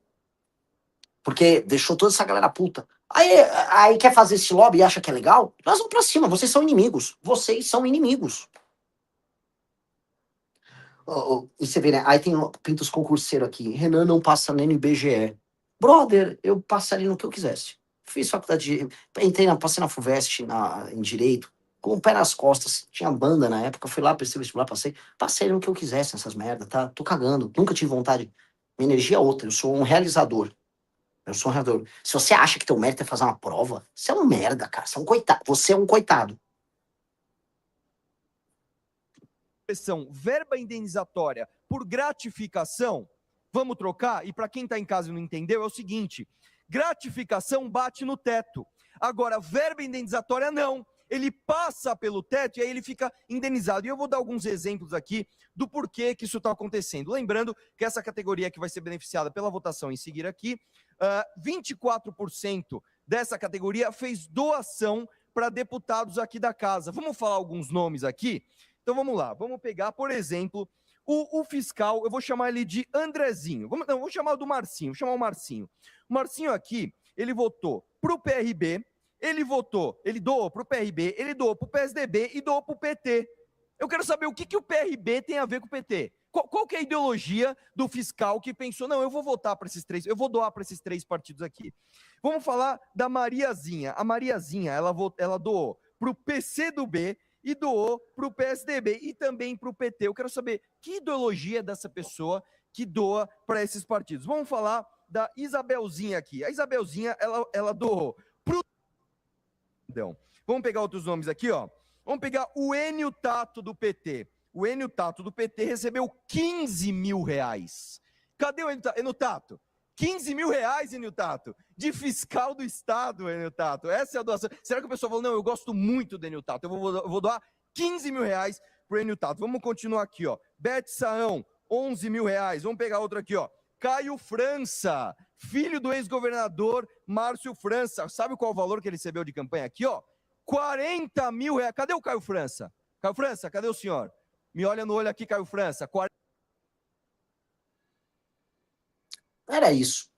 A: Porque deixou toda essa galera puta. Aí quer fazer esse lobby e acha que é legal? Nós vamos pra cima. Vocês são inimigos. Vocês são inimigos. E você vê, né? Aí tem pintos concurseiros aqui. Renan não passa nem no IBGE. Brother, eu passaria no que eu quisesse. Fiz faculdade passei na FUVEST em Direito, com o pé nas costas, tinha banda na época, fui lá, prestei vestibular, passei no que eu quisesse nessas merdas, tá? Tô cagando, nunca tive vontade. Minha energia é outra, eu sou um realizador. Se você acha que teu mérito é fazer uma prova, você é um merda, cara, você é um coitado. Você é um coitado.
E: Verba indenizatória por gratificação, vamos trocar? E para quem está em casa e não entendeu, é o seguinte: gratificação bate no teto. Agora, verba indenizatória não. Ele passa pelo teto e aí ele fica indenizado. E eu vou dar alguns exemplos aqui do porquê que isso está acontecendo. Lembrando que essa categoria que vai ser beneficiada pela votação em seguir aqui, 24% dessa categoria fez doação para deputados aqui da casa. Vamos falar alguns nomes aqui. Então vamos lá, vamos pegar, por exemplo, o fiscal, eu vou chamar ele de Andrezinho. Vou chamar do Marcinho, vou chamar o Marcinho. O Marcinho aqui, ele votou pro PRB, ele doou pro PRB, ele doou pro PSDB e doou pro PT. Eu quero saber o que o PRB tem a ver com o PT. Qual que é a ideologia do fiscal que pensou, não, eu vou votar para esses três, eu vou doar para esses três partidos aqui. Vamos falar da Mariazinha. A Mariazinha, ela doou pro PCdoB e doou pro PSDB e também pro PT. Eu quero saber que ideologia é dessa pessoa que doa para esses partidos. Vamos falar da Isabelzinha aqui. A Isabelzinha, ela doou pro... Vamos pegar outros nomes aqui, ó. Vamos pegar o Enio Tato do PT. O Enio Tato do PT recebeu 15 mil reais. Cadê o Enio Tato? 15 mil reais, Enio Tato, de fiscal do Estado, Enio Tato. Essa é a doação. Será que o pessoal falou, não, eu gosto muito do Enio Tato, eu vou doar 15 mil reais pro Enio Tato. Vamos continuar aqui, ó. Bete Saão, 11 mil reais. Vamos pegar outro aqui, ó. Caio França, filho do ex-governador Márcio França. Sabe qual o valor que ele recebeu de campanha aqui, ó? 40 mil reais. Cadê o Caio França? Caio França, cadê o senhor? Me olha no olho aqui, Caio França.
A: Era isso.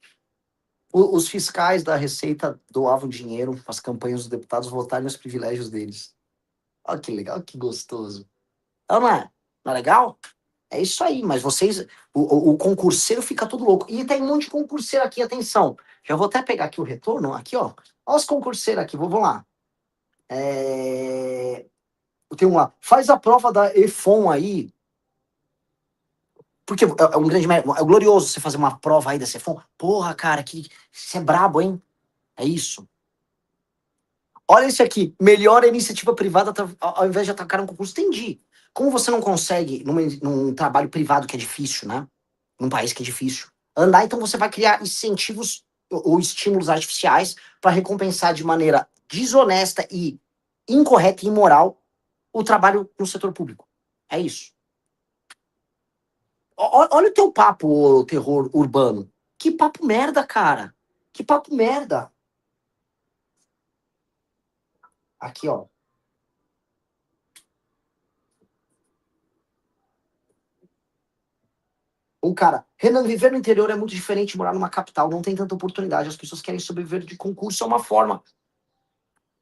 A: Os fiscais da Receita doavam dinheiro para as campanhas dos deputados votarem nos privilégios deles. Olha que legal, que gostoso. Não é? Não é legal? É isso aí, mas vocês... O concurseiro fica todo louco. E tem um monte de concurseiro aqui, atenção. Já vou até pegar aqui o retorno. Aqui, ó. Olha os concurseiros aqui, vamos lá. Tem um lá. Faz a prova da EFON aí. Porque é um grande mérito. É glorioso você fazer uma prova aí da EFON. Porra, cara, você é brabo, hein? É isso. Olha isso aqui. Melhor a iniciativa privada ao invés de atacar um concurso. Entendi. Como você não consegue, num trabalho privado que é difícil, né? Num país que é difícil, andar, então você vai criar incentivos ou estímulos artificiais para recompensar de maneira desonesta e incorreta e imoral o trabalho no setor público. É isso. Olha o teu papo, terror urbano. Que papo merda, cara. Que papo merda. Aqui, ó. Um cara, Renan, viver no interior é muito diferente de morar numa capital, não tem tanta oportunidade, as pessoas querem sobreviver de concurso, é uma forma.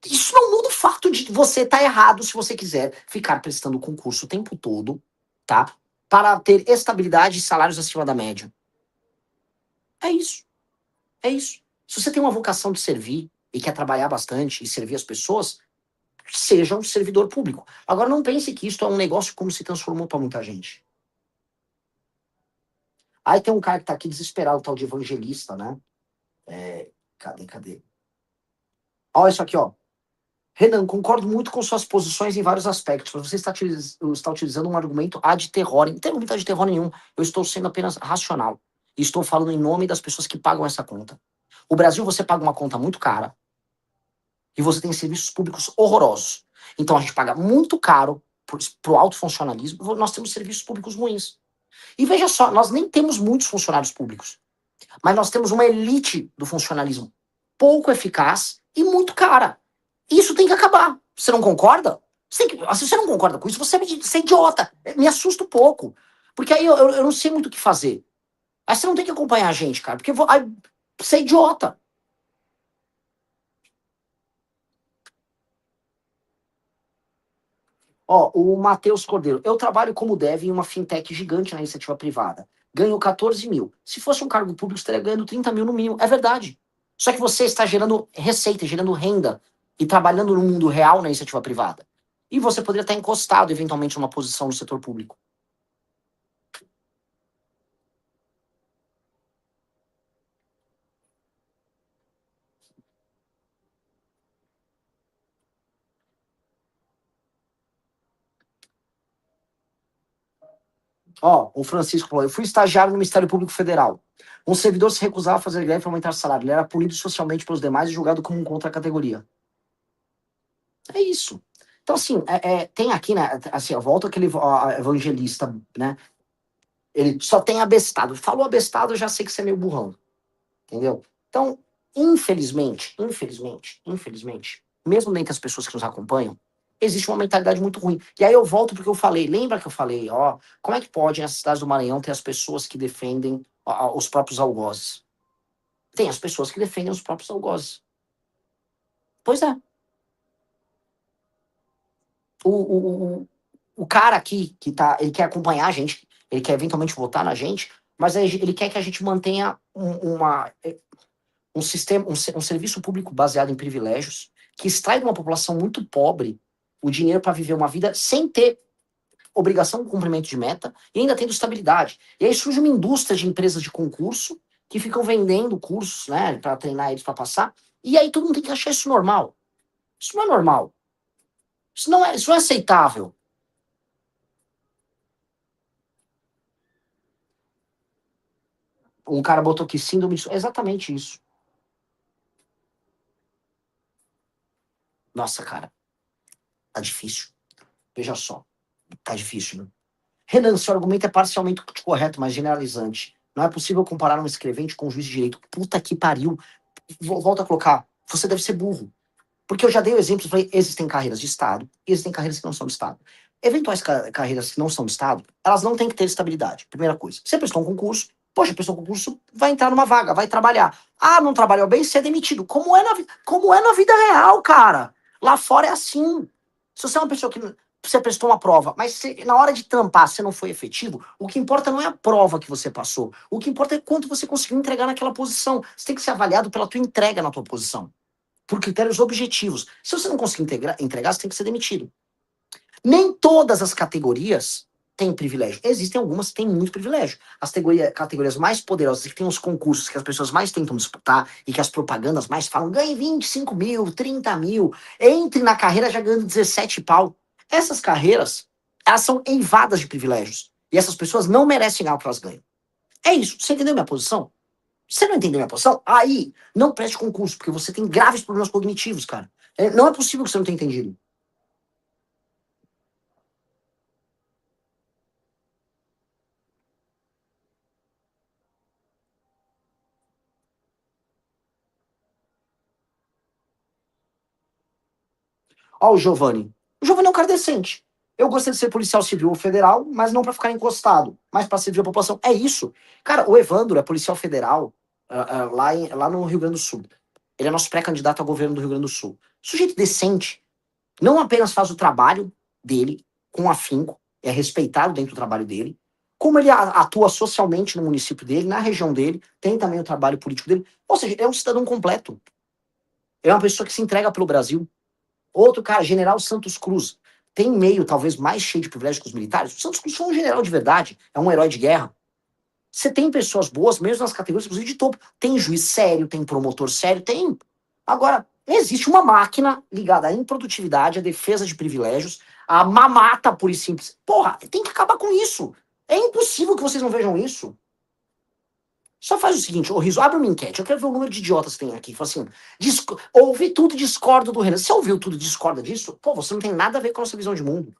A: Isso não muda o fato de você estar errado se você quiser ficar prestando concurso o tempo todo, tá? Para ter estabilidade e salários acima da média. É isso. É isso. Se você tem uma vocação de servir e quer trabalhar bastante e servir as pessoas, seja um servidor público. Agora não pense que isso é um negócio como se transformou para muita gente. Aí tem um cara que tá aqui desesperado, tal de evangelista, né? Cadê? Olha isso aqui, ó. Renan, concordo muito com suas posições em vários aspectos, mas você está utilizando um argumento ad terrorem. Não tem argumento ad terrorem nenhum. Eu estou sendo apenas racional. E estou falando em nome das pessoas que pagam essa conta. O Brasil, você paga uma conta muito cara e você tem serviços públicos horrorosos. Então a gente paga muito caro pro alto funcionalismo, nós temos serviços públicos ruins. E veja só, nós nem temos muitos funcionários públicos, mas nós temos uma elite do funcionalismo pouco eficaz e muito cara. Isso tem que acabar. Você não concorda? Se você não concorda com isso, você é idiota. Me assusta um pouco. Porque aí eu não sei muito o que fazer. Aí você não tem que acompanhar a gente, cara, porque aí você é idiota. Ó, o Matheus Cordeiro. Eu trabalho como dev em uma fintech gigante na iniciativa privada. Ganho 14 mil. Se fosse um cargo público, estaria ganhando 30 mil no mínimo. É verdade. Só que você está gerando receita, gerando renda e trabalhando no mundo real na iniciativa privada. E você poderia estar encostado, eventualmente, numa posição no setor público. Ó, o Francisco falou, eu fui estagiário no Ministério Público Federal. Um servidor se recusava a fazer greve para aumentar o salário. Ele era punido socialmente pelos demais e julgado como um contra-categoria. É isso. Então, assim, tem aqui, né, assim, ó, volta aquele evangelista, né, ele só tem abestado. Falou abestado, eu já sei que você é meio burrão. Entendeu? Então, infelizmente, mesmo dentre as pessoas que nos acompanham, Existe uma mentalidade muito ruim. E aí eu volto porque eu falei, lembra que eu falei, ó, como é que pode nessas cidades do Maranhão ter as pessoas que defendem os próprios algozes? Tem as pessoas que defendem os próprios algozes. Pois é. O, o, o, o cara aqui, ele quer acompanhar a gente, ele quer eventualmente votar na gente, mas ele quer que a gente mantenha um sistema, um serviço público baseado em privilégios, que extrai de uma população muito pobre o dinheiro para viver uma vida sem ter obrigação de cumprimento de meta e ainda tendo estabilidade. E aí surge uma indústria de empresas de concurso que ficam vendendo cursos, né, para treinar eles para passar, e aí todo mundo tem que achar isso normal. Isso não é normal. Isso não é aceitável. Um cara botou aqui síndrome de... É exatamente isso. Nossa, cara, tá difícil. Veja só, tá difícil, né? Renan, seu argumento é parcialmente correto, mas generalizante. Não é possível comparar um escrevente com um juiz de direito. Puta que pariu. Volta a colocar. Você deve ser burro. Porque eu já dei o exemplo, falei, existem carreiras de Estado e existem carreiras que não são de Estado. Eventuais carreiras que não são de Estado, elas não têm que ter estabilidade. Primeira coisa. Você prestou um concurso, poxa, prestou um concurso, vai entrar numa vaga, vai trabalhar. Ah, não trabalhou bem, você é demitido. Como é na vida real, cara. Lá fora é assim. Se você é uma pessoa que você prestou uma prova, mas na hora de trampar você não foi efetivo, o que importa não é a prova que você passou. O que importa é quanto você conseguiu entregar naquela posição. Você tem que ser avaliado pela tua entrega na tua posição por critérios objetivos. Se você não conseguir entregar, você tem que ser demitido. Nem todas as categorias têm privilégio. Existem algumas que têm muito privilégio. As categorias mais poderosas, que têm os concursos que as pessoas mais tentam disputar e que as propagandas mais falam, ganhe 25 mil, 30 mil, entre na carreira já ganhando 17 pau. Essas carreiras, elas são eivadas de privilégios. E essas pessoas não merecem ganhar o que elas ganham. É isso. Você entendeu minha posição? Você não entendeu minha posição? Aí, não preste concurso, porque você tem graves problemas cognitivos, cara. Não é possível que você não tenha entendido. Ó, o Giovanni. O Giovanni é um cara decente. Eu gostaria de ser policial civil ou federal, mas não pra ficar encostado, mas pra servir a população. É isso. Cara, o Evandro é policial federal lá no Rio Grande do Sul. Ele é nosso pré-candidato ao governo do Rio Grande do Sul. Sujeito decente. Não apenas faz o trabalho dele com afinco, é respeitado dentro do trabalho dele, como ele atua socialmente no município dele, na região dele, tem também o trabalho político dele. Ou seja, é um cidadão completo. É uma pessoa que se entrega pelo Brasil. Outro cara, General Santos Cruz. Tem meio, talvez, mais cheio de privilégio que os militares. O Santos Cruz foi um general de verdade. É um herói de guerra. Você tem pessoas boas, mesmo nas categorias, inclusive, de topo. Tem juiz sério, tem promotor sério, tem. Agora, existe uma máquina ligada à improdutividade, à defesa de privilégios, à mamata pura e simples. Porra, tem que acabar com isso. É impossível que vocês não vejam isso. Só faz o seguinte, ô Riso, abre uma enquete. Eu quero ver o número de idiotas que tem aqui. Fala assim, ouvi tudo e discordo do Renan. Você ouviu tudo e discorda disso? Pô, você não tem nada a ver com a nossa visão de mundo.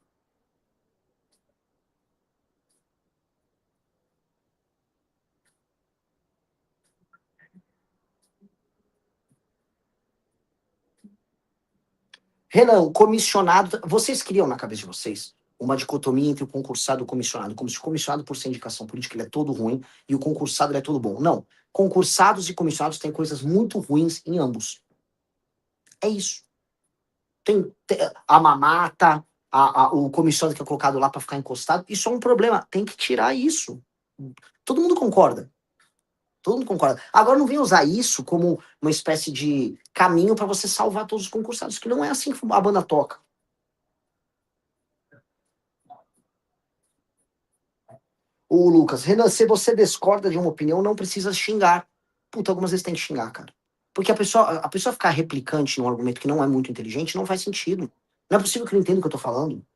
A: Renan, comissionado. Vocês criam na cabeça de vocês uma dicotomia entre o concursado e o comissionado, como se o comissionado, por ser indicação política, ele é todo ruim e o concursado ele é todo bom. Não. Concursados e comissionados têm coisas muito ruins em ambos. É isso. Tem a mamata, o comissionado que é colocado lá para ficar encostado. Isso é um problema. Tem que tirar isso. Todo mundo concorda. Todo mundo concorda. Agora não vem usar isso como uma espécie de caminho para você salvar todos os concursados, que não é assim que a banda toca. O Lucas, Renan, se você discorda de uma opinião, não precisa xingar. Puta, algumas vezes tem que xingar, cara. Porque a pessoa ficar replicante num argumento que não é muito inteligente não faz sentido. Não é possível que não entenda o que eu tô falando.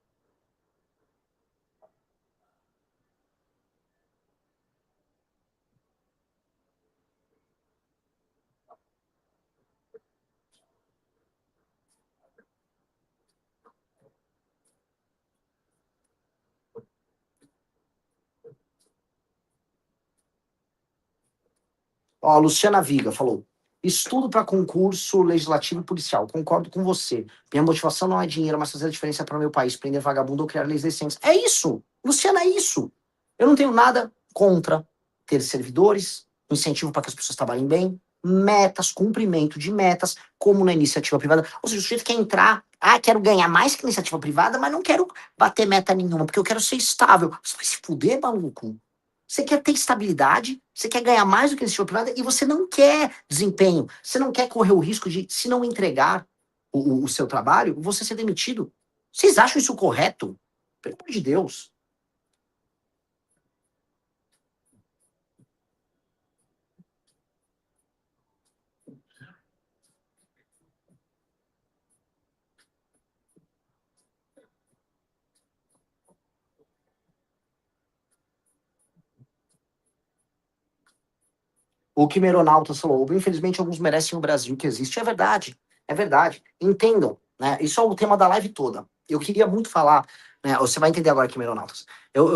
A: Ó, a Luciana Viga falou. Estudo para concurso legislativo e policial. Concordo com você. Minha motivação não é dinheiro, mas fazer a diferença para o meu país, prender vagabundo ou criar leis decentes. É isso. Luciano, é isso. Eu não tenho nada contra ter servidores, incentivo para que as pessoas trabalhem bem, metas, cumprimento de metas, como na iniciativa privada. Ou seja, o sujeito quer entrar, quero ganhar mais que na iniciativa privada, mas não quero bater meta nenhuma, porque eu quero ser estável. Você vai se fuder, maluco? Você quer ter estabilidade, você quer ganhar mais do que iniciativa privada e você não quer desempenho. Você não quer correr o risco de, se não entregar o seu trabalho, você ser demitido. Vocês acham isso correto? Pelo amor de Deus. O Quimeronautas falou, infelizmente alguns merecem o Brasil que existe. É verdade, é verdade. Entendam, né? Isso é o tema da live toda. Eu queria muito falar, né? Você vai entender agora, Quimeronautas.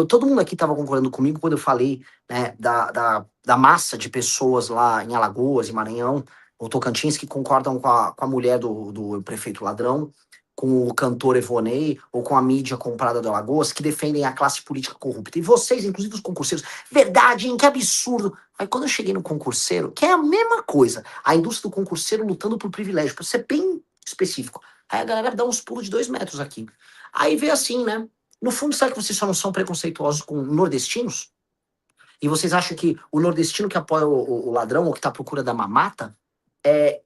A: Todo mundo aqui estava concordando comigo quando eu falei, né, da massa de pessoas lá em Alagoas, em Maranhão, ou Tocantins, que concordam com a mulher do prefeito ladrão, com o cantor Evonei, ou com a mídia comprada do Alagoas, que defendem a classe política corrupta. E vocês, inclusive os concurseiros, verdade, hein? Que absurdo. Aí quando eu cheguei no concurseiro, que é a mesma coisa, a indústria do concurseiro lutando por privilégio, para ser bem específico. Aí a galera dá uns pulos de 2 metros aqui. Aí vê assim, né? No fundo, sabe que vocês só não são preconceituosos com nordestinos? E vocês acham que o nordestino que apoia o ladrão ou que tá à procura da mamata,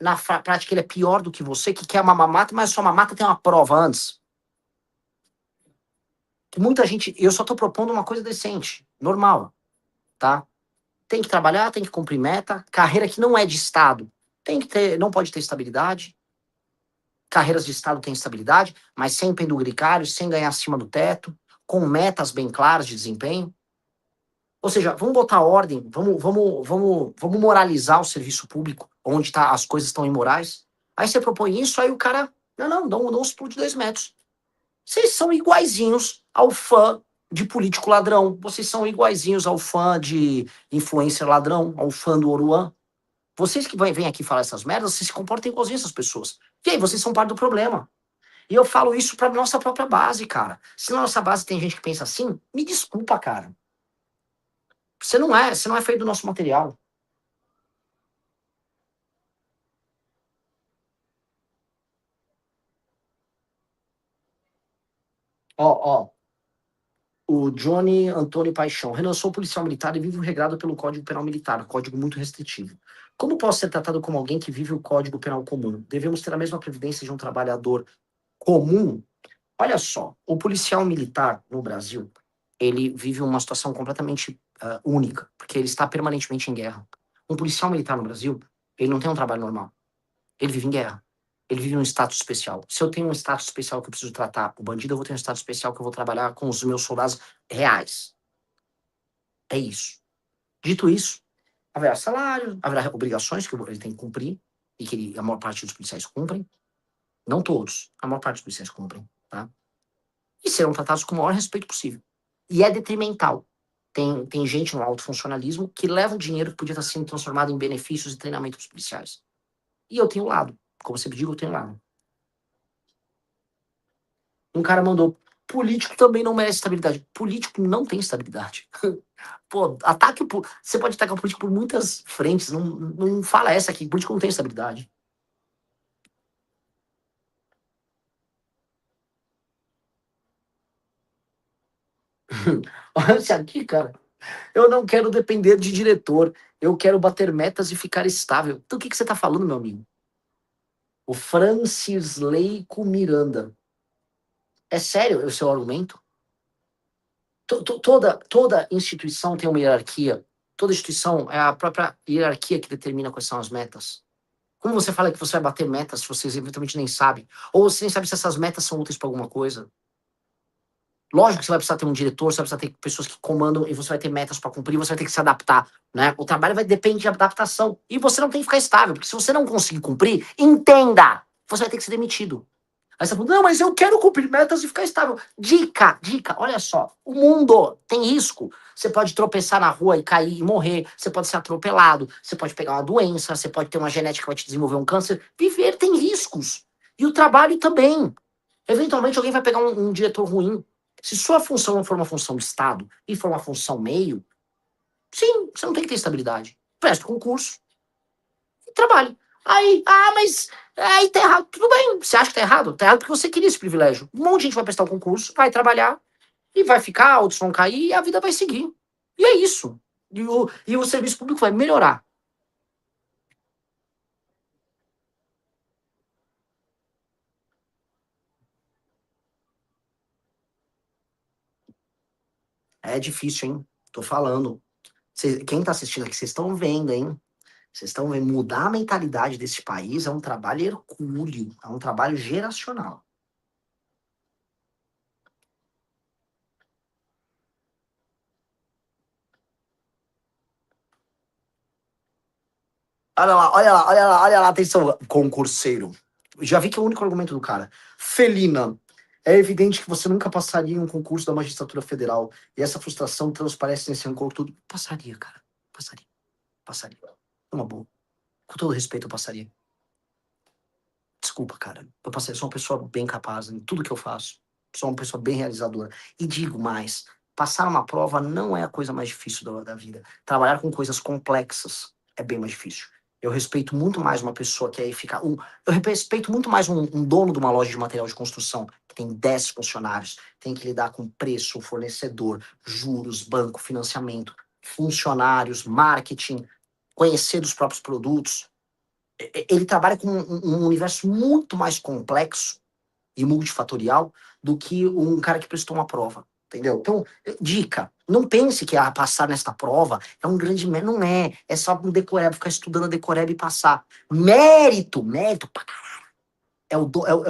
A: na prática ele é pior do que você, que quer uma mamata, mas a sua mamata tem uma prova antes. Que muita gente... Eu só tô propondo uma coisa decente, normal, tá? Tem que trabalhar, tem que cumprir meta. Carreira que não é de Estado, tem que ter, não pode ter estabilidade. Carreiras de Estado têm estabilidade, mas sem penduricários, sem ganhar acima do teto, com metas bem claras de desempenho. Ou seja, vamos botar ordem, vamos moralizar o serviço público, onde as coisas estão imorais. Aí você propõe isso, aí o cara, não, dá uns pulos de 2 metros. Vocês são iguaizinhos ao fã de político ladrão, vocês são iguaizinhos ao fã de influencer ladrão, ao fã do Oruan. Vocês que vêm aqui falar essas merdas, vocês se comportam igualzinho essas pessoas. E aí, vocês são parte do problema. E eu falo isso pra nossa própria base, cara. Se na nossa base tem gente que pensa assim, me desculpa, cara. Você não é feito do nosso material. Ó. O Johnny Antônio Paixão. Renan, sou policial militar e vivo regrado pelo Código Penal Militar, código muito restritivo. Como posso ser tratado como alguém que vive o Código Penal comum? Devemos ter a mesma previdência de um trabalhador comum? Olha só, o policial militar no Brasil, ele vive uma situação completamente única, porque ele está permanentemente em guerra. Um policial militar no Brasil, ele não tem um trabalho normal. Ele vive em guerra. Ele vive um status especial. Se eu tenho um status especial que eu preciso tratar o bandido, eu vou ter um status especial que eu vou trabalhar com os meus soldados reais. É isso. Dito isso, haverá salário, haverá obrigações que ele tem que cumprir, e que a maior parte dos policiais cumprem. Não todos, a maior parte dos policiais cumprem, tá? E serão tratados com o maior respeito possível. E é detrimental. Tem gente no alto funcionalismo que leva o dinheiro que podia estar sendo transformado em benefícios e treinamento dos policiais. E eu tenho lado. Como eu sempre digo, eu tenho lado. Um cara mandou, político também não merece estabilidade. Político não tem estabilidade. Pô, você pode atacar o político por muitas frentes. Não fala essa aqui. Político não tem estabilidade. Olha isso aqui, cara. Eu não quero depender de diretor. Eu quero bater metas e ficar estável. Então o que você tá falando, meu amigo? O Francisleico Miranda. É sério o seu argumento? Toda instituição tem uma hierarquia. Toda instituição é a própria hierarquia que determina quais são as metas. Como você fala que você vai bater metas se você eventualmente nem sabe? Ou você nem sabe se essas metas são úteis para alguma coisa? Lógico que você vai precisar ter um diretor, você vai precisar ter pessoas que comandam e você vai ter metas para cumprir, você vai ter que se adaptar, né? O trabalho depende de adaptação. E você não tem que ficar estável, porque se você não conseguir cumprir, entenda, você vai ter que ser demitido. Aí você fala, não, mas eu quero cumprir metas e ficar estável. Dica, olha só. O mundo tem risco. Você pode tropeçar na rua e cair e morrer. Você pode ser atropelado. Você pode pegar uma doença. Você pode ter uma genética que vai te desenvolver um câncer. Viver tem riscos. E o trabalho também. Eventualmente alguém vai pegar um diretor ruim. Se sua função não for uma função de Estado e for uma função meio, sim, você não tem que ter estabilidade. Preste concurso e trabalhe. Aí, mas aí tá errado. Tudo bem, você acha que tá errado? Tá errado porque você queria esse privilégio. Um monte de gente vai prestar o concurso, vai trabalhar e vai ficar, outros vão cair e a vida vai seguir. E é isso. E o serviço público vai melhorar. É difícil, hein? Tô falando. Quem tá assistindo aqui, vocês estão vendo, hein? Vocês estão vendo, mudar a mentalidade desse país é um trabalho hercúleo, é um trabalho geracional. Olha lá, atenção, concurseiro. Já vi que é o único argumento do cara. Felina, é evidente que você nunca passaria em um concurso da magistratura federal e essa frustração transparece nesse rancor tudo. Passaria, cara. Passaria. Uma boa. Com todo respeito, eu passaria. Desculpa, cara. Eu passaria. Sou uma pessoa bem capaz em tudo que eu faço. Sou uma pessoa bem realizadora. E digo mais, passar uma prova não é a coisa mais difícil da vida. Trabalhar com coisas complexas é bem mais difícil. Eu respeito muito mais uma pessoa que aí fica... eu respeito muito mais um dono de uma loja de material de construção que tem 10 funcionários, tem que lidar com preço, fornecedor, juros, banco, financiamento, funcionários, marketing, conhecer dos próprios produtos. Ele trabalha com um universo muito mais complexo e multifatorial do que um cara que prestou uma prova, entendeu? Então, dica, não pense que passar nesta prova é um grande mérito, não é. É só um decoreba, ficar estudando a decoreba e passar. Mérito pra caralho. É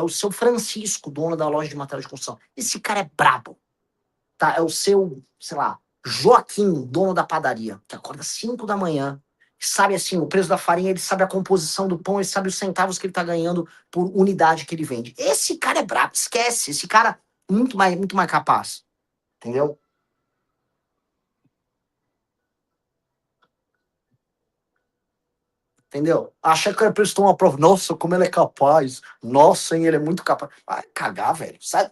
A: o seu Francisco, dono da loja de material de construção. Esse cara é brabo, tá? É o seu, sei lá, Joaquim, dono da padaria, que acorda 5 da manhã, sabe assim, o preço da farinha, ele sabe a composição do pão, ele sabe os centavos que ele tá ganhando por unidade que ele vende. Esse cara é brabo, esquece. Esse cara é muito mais capaz. Entendeu? Entendeu? Acha que ele prestou uma prova. Nossa, como ele é capaz. Nossa, hein, ele é muito capaz. Vai cagar, velho. Sabe?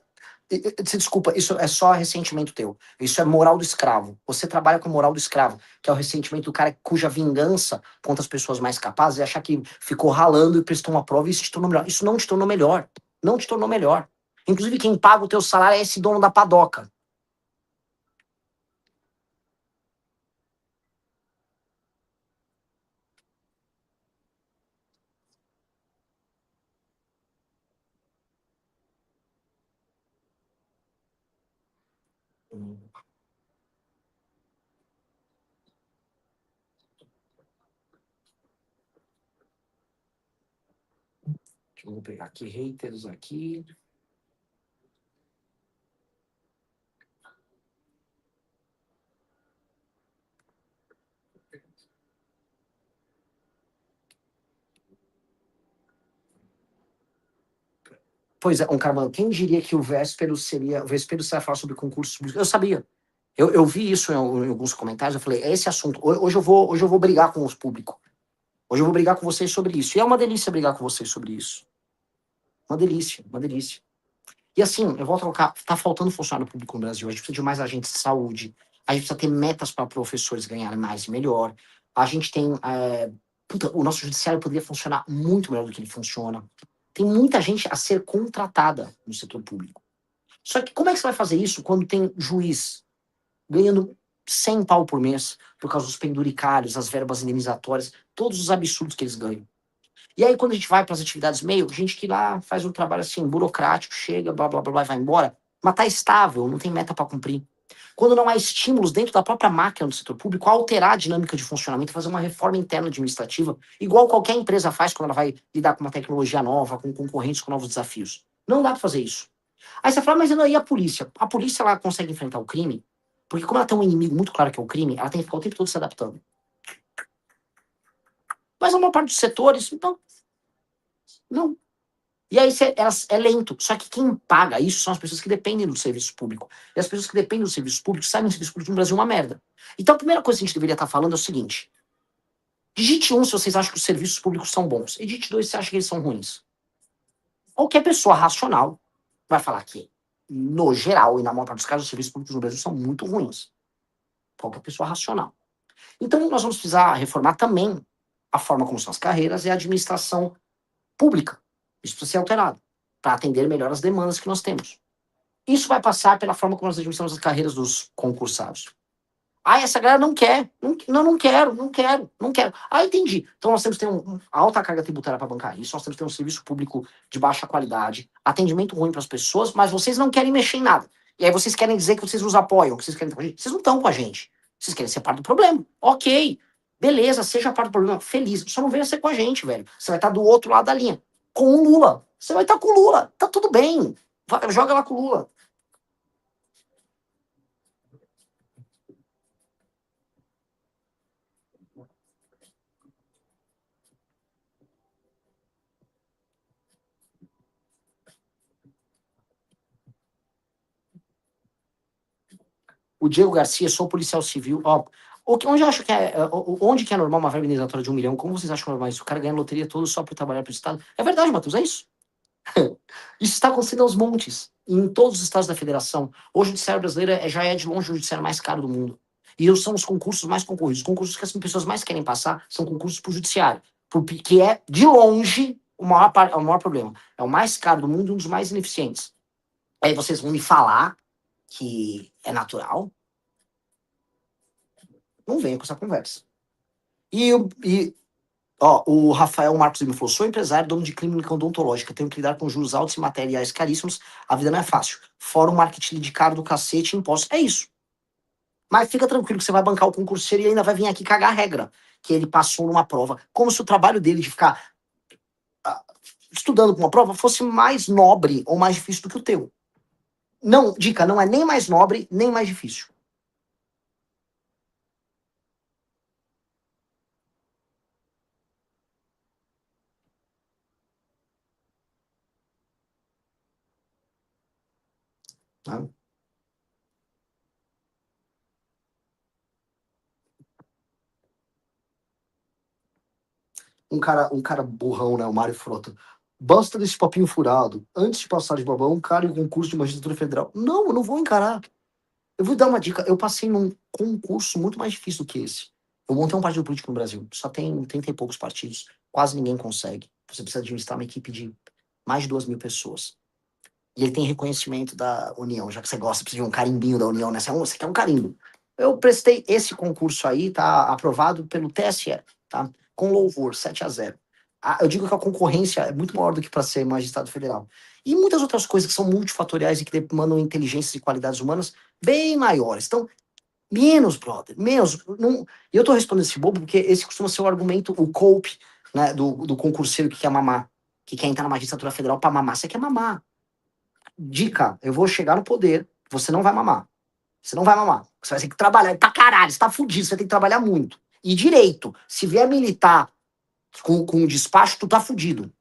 A: Você desculpa, isso é só ressentimento teu. Isso é moral do escravo. Você trabalha com moral do escravo, que é o ressentimento do cara cuja vingança contra as pessoas mais capazes é achar que ficou ralando e prestou uma prova e isso te tornou melhor. Isso não te tornou melhor. Não te tornou melhor. Inclusive, quem paga o teu salário é esse dono da padoca. Eu vou pegar aqui, haters aqui. Pois é, um cara, mano, quem diria que o Véspero seria. O Véspero você vai falar sobre concursos públicos? Eu sabia. Eu vi isso em alguns comentários, eu falei, é esse assunto. Hoje eu vou brigar com os públicos. Hoje eu vou brigar com vocês sobre isso. E é uma delícia brigar com vocês sobre isso. Uma delícia, uma delícia. E assim, eu vou colocar, tá faltando funcionário público no Brasil. A gente precisa de mais agentes de saúde. A gente precisa ter metas para professores ganharem mais e melhor. A gente tem. O nosso judiciário poderia funcionar muito melhor do que ele funciona. Tem muita gente a ser contratada no setor público. Só que como é que você vai fazer isso quando tem juiz ganhando 100 pau por mês por causa dos penduricários, as verbas indenizatórias, todos os absurdos que eles ganham? E aí, quando a gente vai para as atividades meio, gente que lá faz um trabalho assim, burocrático, chega, blá, blá, blá, blá, vai embora, mas tá estável, não tem meta para cumprir. Quando não há estímulos dentro da própria máquina do setor público a alterar a dinâmica de funcionamento, fazer uma reforma interna administrativa, igual qualquer empresa faz quando ela vai lidar com uma tecnologia nova, com concorrentes, com novos desafios. Não dá para fazer isso. Aí você fala, mas e a polícia? A polícia, ela consegue enfrentar o crime, porque como ela tem um inimigo muito claro que é o crime, ela tem que ficar o tempo todo se adaptando. Mas a maior parte dos setores, não. E aí é lento. Só que quem paga isso são as pessoas que dependem do serviço público. E as pessoas que dependem do serviço público sabem que o serviço público no Brasil é uma merda. Então a primeira coisa que a gente deveria estar falando é o seguinte. Digite um se vocês acham que os serviços públicos são bons. E digite dois se você acha que eles são ruins. Qualquer pessoa racional vai falar que, no geral, e na maior parte dos casos, os serviços públicos no Brasil são muito ruins. Qualquer pessoa racional. Então, nós vamos precisar reformar também a forma como são as carreiras e a administração pública. Isso precisa ser alterado para atender melhor as demandas que nós temos. Isso vai passar pela forma como nós administramos as carreiras dos concursados. Ah, essa galera não quer. Não quero, não quero, não quero. Ah, entendi. Então nós temos que ter uma alta carga tributária para bancar isso, nós temos que ter um serviço público de baixa qualidade, atendimento ruim para as pessoas, mas vocês não querem mexer em nada. E aí vocês querem dizer que vocês nos apoiam, que vocês querem estar com a gente. Vocês não estão com a gente. Vocês querem ser parte do problema. Ok. Beleza, seja parte do problema. Feliz. Só não venha ser com a gente, velho. Você vai estar do outro lado da linha. Com o Lula. Você vai estar com o Lula. Tá tudo bem. Joga lá com o Lula. O Diego Garcia, sou policial civil. Ó, onde eu acho que onde que é normal uma verba indenizatória de 1 milhão? Como vocês acham normal isso? O cara ganha loteria toda só por trabalhar para o Estado? É verdade, Matheus, é isso. Isso está acontecendo aos montes, em todos os estados da federação. Hoje o judiciário brasileiro já é de longe o judiciário mais caro do mundo. E são os concursos mais concorridos. Os concursos que as pessoas mais querem passar são concursos para o judiciário, que é, de longe, o maior problema. É o mais caro do mundo e um dos mais ineficientes. Aí vocês vão me falar que é natural? Não venha com essa conversa. Ó, o Rafael Marcos me falou: sou empresário, dono de clínica odontológica, tenho que lidar com juros altos e materiais caríssimos, a vida não é fácil. Fora o marketing de caro do cacete e impostos. É isso. Mas fica tranquilo que você vai bancar o concurseiro e ainda vai vir aqui cagar a regra que ele passou numa prova. Como se o trabalho dele de ficar estudando com uma prova fosse mais nobre ou mais difícil do que o teu. Não, dica, não é nem mais nobre, nem mais difícil. Tá? Um cara burrão, né? O Mário Frota. Basta desse papinho furado. Antes de passar de babão, cara, em concurso de magistratura federal. Não, eu não vou encarar. Eu vou dar uma dica. Eu passei num concurso muito mais difícil do que esse. Eu montei um partido político no Brasil. Só tem 30 e poucos partidos. Quase ninguém consegue. Você precisa administrar uma equipe de mais de 2.000 pessoas. E ele tem reconhecimento da União. Já que você gosta, precisa de um carimbinho da União, né? Você quer um carimbo. Eu prestei esse concurso aí, tá aprovado pelo TSE, tá? Com louvor, 7-0. Eu digo que a concorrência é muito maior do que para ser magistrado federal. E muitas outras coisas que são multifatoriais e que demandam inteligências e qualidades humanas bem maiores. Então, menos, brother, menos. Não, e eu tô respondendo esse bobo porque esse costuma ser o argumento, o cope, né, do concurseiro que quer mamar, que quer entrar na magistratura federal para mamar. Você quer mamar. Dica, eu vou chegar no poder, você não vai mamar. Você não vai mamar. Você vai ter que trabalhar pra caralho, você tá fudido, você vai ter que trabalhar muito. E direito, se vier militar com o despacho, tu tá fudido.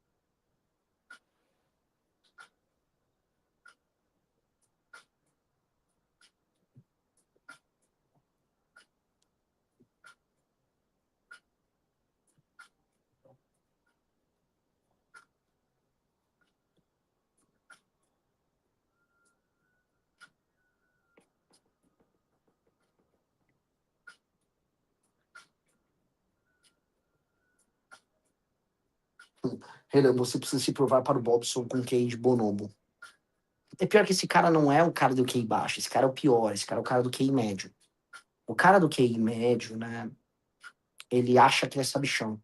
A: Renan, você precisa se provar para o Bobson com QI de bonobo. É pior que esse cara não é o cara do QI baixo, esse cara é o pior, esse cara é o cara do QI médio. O cara do QI médio, né, ele acha que ele é sabichão.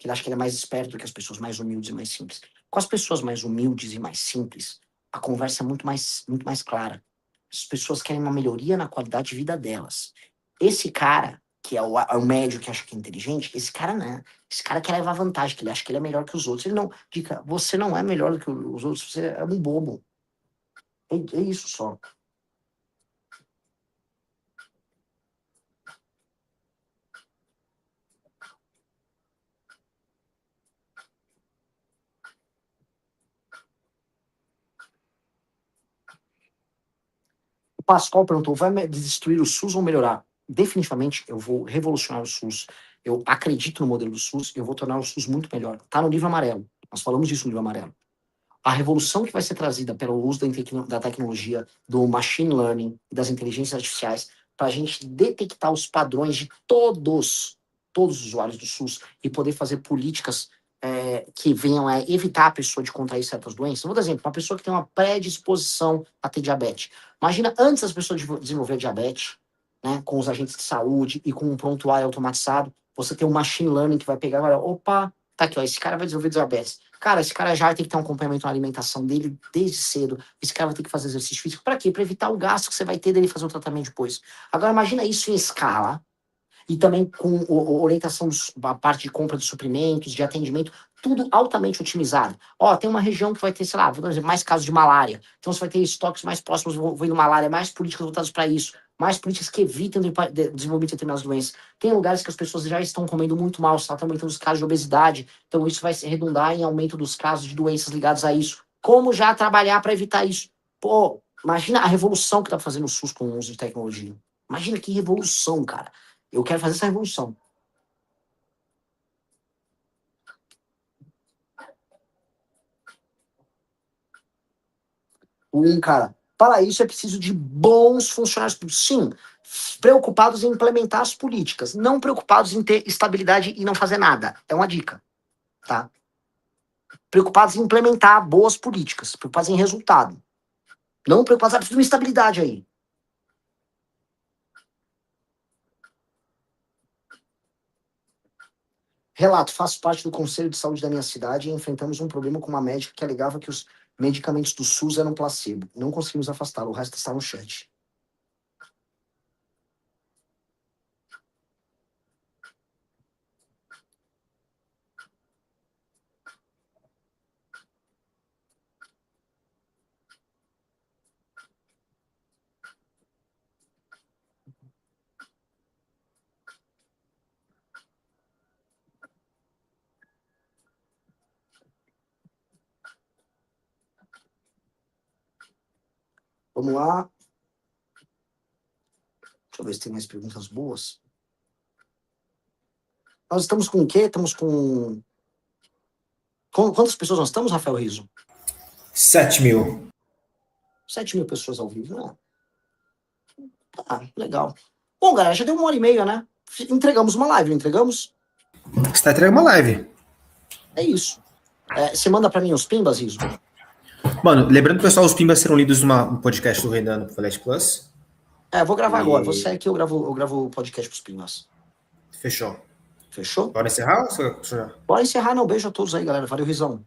A: Ele acha que ele é mais esperto do que as pessoas mais humildes e mais simples. Com as pessoas mais humildes e mais simples, a conversa é muito mais clara. As pessoas querem uma melhoria na qualidade de vida delas. Esse cara, que é o médio que acha que é inteligente, esse cara não. Esse cara quer levar vantagem, que ele acha que ele é melhor que os outros. Ele não. Dica, você não é melhor do que os outros, você é um bobo. É isso só. Pascoal perguntou, vai destruir o SUS ou melhorar? Definitivamente, eu vou revolucionar o SUS. Eu acredito no modelo do SUS, eu vou tornar o SUS muito melhor. Tá no livro amarelo. Nós falamos disso no livro amarelo. A revolução que vai ser trazida pelo uso da tecnologia, do machine learning e das inteligências artificiais, para a gente detectar os padrões de todos os usuários do SUS e poder fazer políticas que venham a evitar a pessoa de contrair certas doenças. Vou dar exemplo, uma pessoa que tem uma predisposição a ter diabetes. Imagina, antes das pessoas desenvolver diabetes, né, com os agentes de saúde e com um prontuário automatizado, você tem um machine learning que vai pegar e vai, opa, tá aqui, ó, esse cara vai desenvolver diabetes. Cara, esse cara já tem que ter um acompanhamento na alimentação dele desde cedo. Esse cara vai ter que fazer exercício físico. Para quê? Para evitar o gasto que você vai ter dele fazer o tratamento depois. Agora, imagina isso em escala. E também com orientação da parte de compra de suprimentos, de atendimento, tudo altamente otimizado. Ó, tem uma região que vai ter, sei lá, vou dar um exemplo, mais casos de malária. Então você vai ter estoques mais próximos envolvendo malária, mais políticas voltadas para isso, mais políticas que evitem o desenvolvimento de determinadas doenças. Tem lugares que as pessoas já estão comendo muito mal, está aumentando os casos de obesidade, então isso vai se redundar em aumento dos casos de doenças ligadas a isso. Como já trabalhar para evitar isso? Pô, imagina a revolução que tá fazendo o SUS com o uso de tecnologia. Imagina que revolução, cara. Eu quero fazer essa revolução. Cara, para isso é preciso de bons funcionários públicos. Sim, preocupados em implementar as políticas, não preocupados em ter estabilidade e não fazer nada. É uma dica, tá? Preocupados em implementar boas políticas, preocupados em resultado. Não preocupados, preciso de uma estabilidade aí. Relato, faço parte do Conselho de Saúde da minha cidade e enfrentamos um problema com uma médica que alegava que os medicamentos do SUS eram placebo. Não conseguimos afastá-lo, o resto está no chat. Vamos lá. Deixa eu ver se tem mais perguntas boas. Nós estamos com o quê? Estamos com... Quantas pessoas nós estamos, Rafael Riso?
B: 7.000.
A: 7.000 pessoas ao vivo, né? Ah, legal. Bom, galera, já deu 1h30, né? Entregamos uma live, não entregamos?
B: Você está entregando uma live.
A: É isso. Você manda pra mim os pimbas, Riso?
B: Mano, lembrando, pessoal, os pimbas serão lidos no podcast do Renan no Flash Plus.
A: Vou gravar agora. Você aqui, eu gravo o podcast pros pimbas.
B: Fechou.
A: Fechou?
B: Bora encerrar?
A: Bora encerrar, não. Beijo a todos aí, galera. Valeu, Rizão.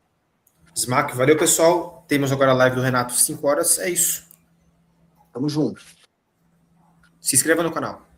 B: Smack, valeu, pessoal. Temos agora a live do Renato, 5 horas. É isso.
A: Tamo junto.
B: Se inscreva no canal.